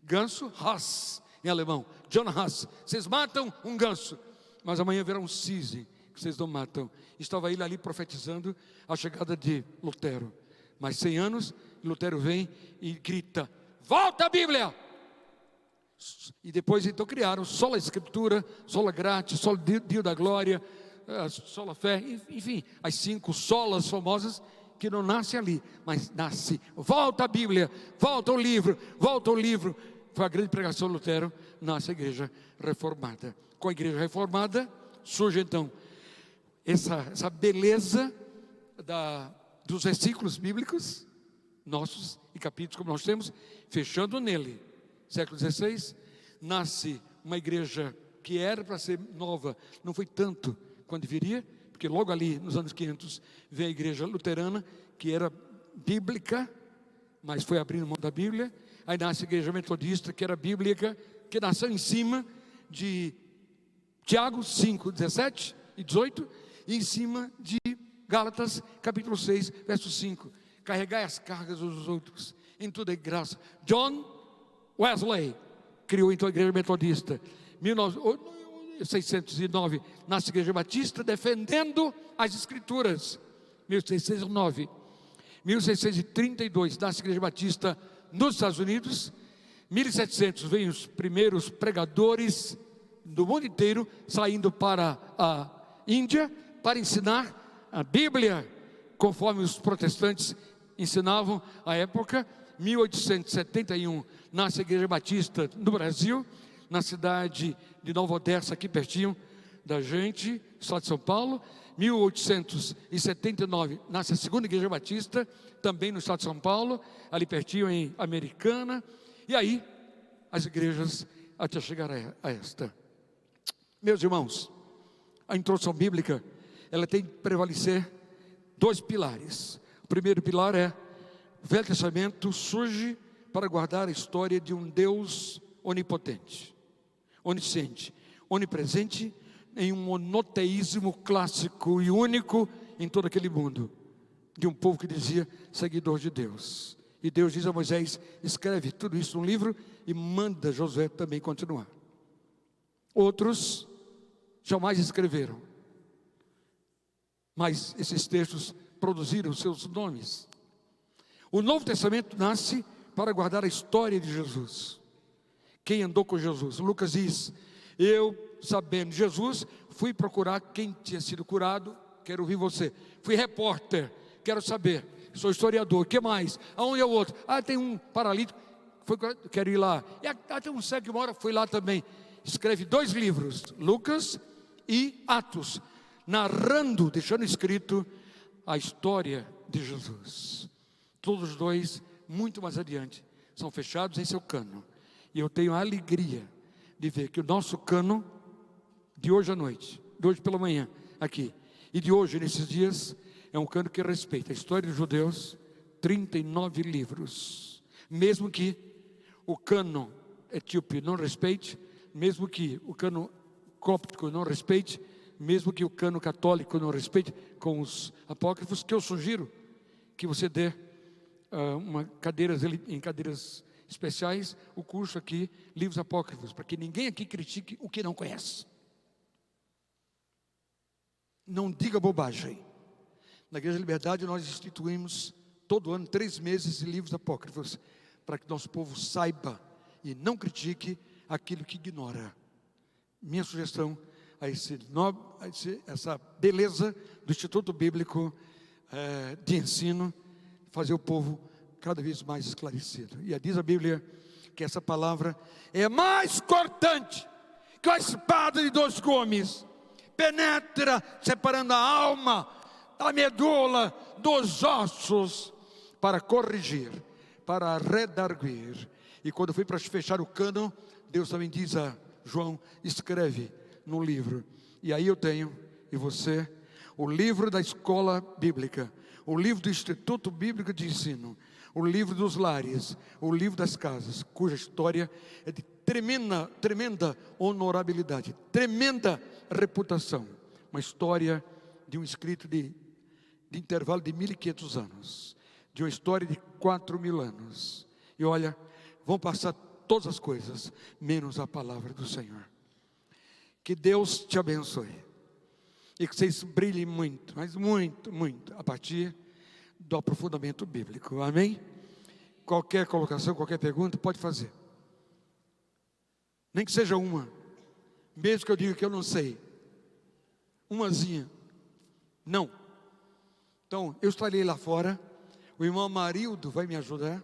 Ganso, Hass, em alemão, John Huss. Vocês matam um ganso, mas amanhã virá um cisne que vocês não matam. Estava ele ali profetizando a chegada de Lutero. Mais 100 anos, Lutero vem e grita: volta a Bíblia! E depois então criaram sola Escritura, sola Gratia, sola Dio da Glória, sola Fé, enfim, as 5 solas famosas, que não nasce ali, mas nasce: volta a Bíblia, volta ao livro, volta ao livro. Foi a grande pregação de Lutero, nasce a igreja reformada. Com a igreja reformada, surge então essa beleza dos versículos bíblicos, nossos e capítulos como nós temos, fechando nele. Século XVI, nasce uma igreja que era para ser nova, não foi tanto quando deveria, porque logo ali nos anos 500 vem a igreja luterana, que era bíblica, mas foi abrindo mão da Bíblia. Aí nasce a igreja metodista, que era bíblica, que nasceu em cima de Tiago 5, 17 e 18, e em cima de Gálatas capítulo 6, verso 5. Carregai as cargas uns dos outros, em tudo é graça. John Wesley criou então a igreja metodista. 1609 nasce a igreja batista, defendendo as escrituras. 1609. 1632 nasce a igreja batista nos Estados Unidos. 1700 vem os primeiros pregadores do mundo inteiro saindo para a Índia para ensinar a Bíblia conforme os protestantes ensinavam à época. 1871 nasce a igreja batista no Brasil, na cidade de Nova Odessa, aqui pertinho da gente, Estado de São Paulo. 1879 nasce a segunda igreja batista, também no Estado de São Paulo, ali pertinho em Americana. E aí, as igrejas até chegar a esta. Meus irmãos, a introdução bíblica, ela tem que prevalecer dois pilares. O primeiro pilar é: o Velho Testamento surge para guardar a história de um Deus onipotente, onisciente, onipresente, em um monoteísmo clássico e único em todo aquele mundo, de um povo que dizia seguidor de Deus. E Deus diz a Moisés: escreve tudo isso num livro e manda Josué também continuar. Outros jamais escreveram, mas esses textos produziram seus nomes. O Novo Testamento nasce para guardar a história de Jesus. Quem andou com Jesus? Lucas diz: eu, sabendo Jesus, fui procurar quem tinha sido curado. Quero ouvir você. Fui repórter, quero saber. Sou historiador. O que mais? Aonde é o outro? Tem um paralítico, quero ir lá. E tem um cego que mora, fui lá também. Escreve 2 livros, Lucas e Atos, narrando, deixando escrito a história de Jesus. Todos os dois, muito mais adiante, são fechados em seu cânon. E eu tenho a alegria de ver que o nosso cânon, de hoje à noite, de hoje pela manhã, aqui, e de hoje, nesses dias, é um cânon que respeita a história dos judeus, 39 livros. Mesmo que o cânon etíope não respeite, mesmo que o cânon cóptico não respeite, mesmo que o cânon católico não respeite, com os apócrifos, que eu sugiro que você dê em cadeiras especiais, o curso aqui, livros apócrifos, para que ninguém aqui critique o que não conhece. Não diga bobagem. Na Igreja Liberdade nós instituímos todo ano 3 meses de livros apócrifos, para que nosso povo saiba e não critique aquilo que ignora. Minha sugestão a essa beleza do Instituto Bíblico de ensino, fazer o povo cada vez mais esclarecido. E diz a Bíblia que essa palavra é mais cortante que a espada de 2 gumes, penetra separando a alma da medula dos ossos, para corrigir, para redarguir. E quando fui para fechar o cânon, Deus também diz a João: escreve no livro. E aí eu tenho, e você, o livro da escola bíblica, o livro do Instituto Bíblico de Ensino, o livro dos lares, o livro das casas, cuja história é de tremenda honorabilidade, tremenda reputação. Uma história de um escrito de intervalo de 1500 anos, de uma história de 4000 anos. E olha, vão passar todas as coisas, menos a palavra do Senhor. Que Deus te abençoe, e que vocês brilhem muito, mas muito, muito, a partir do aprofundamento bíblico. Amém? Qualquer colocação, qualquer pergunta, pode fazer. Nem que seja uma, mesmo que eu diga que eu não sei, umazinha. Não. Então, eu estarei lá fora, o irmão Amarildo vai me ajudar,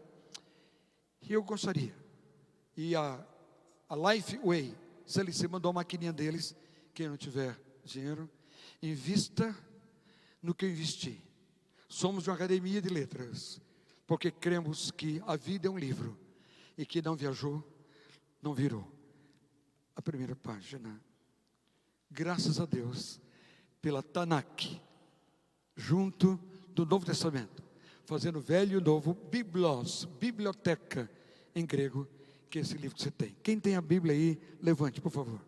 e eu gostaria. E a Lifeway, se ele se mandou a maquininha deles, quem não tiver dinheiro, invista no que eu investi. Somos de uma academia de letras, porque cremos que a vida é um livro, e que não viajou, não virou a primeira página. Graças a Deus pela Tanakh, junto do Novo Testamento, fazendo velho e novo, biblos, biblioteca em grego, que é esse livro que você tem. Quem tem a Bíblia aí, levante, por favor.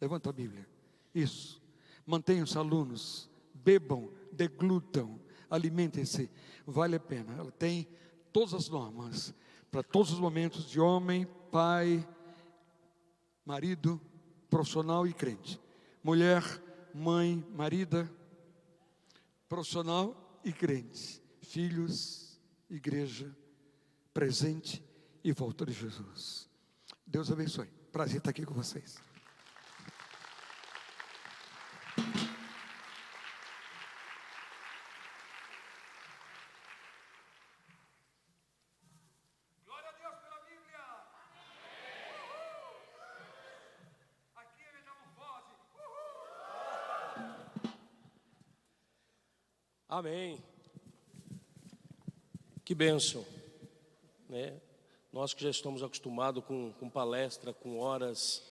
Levanta a Bíblia. Isso. Mantenham os alunos, bebam, deglutam, alimentem-se, vale a pena. Ela tem todas as normas para todos os momentos de homem, pai, marido, profissional e crente. Mulher, mãe, marida, profissional e crente. Filhos, igreja, presente e volta de Jesus. Deus abençoe. Prazer estar aqui com vocês. Glória a Deus pela Bíblia. Aqui ele estamos fora. Amém. Que bênção, né? Nós que já estamos acostumados com palestra, com horas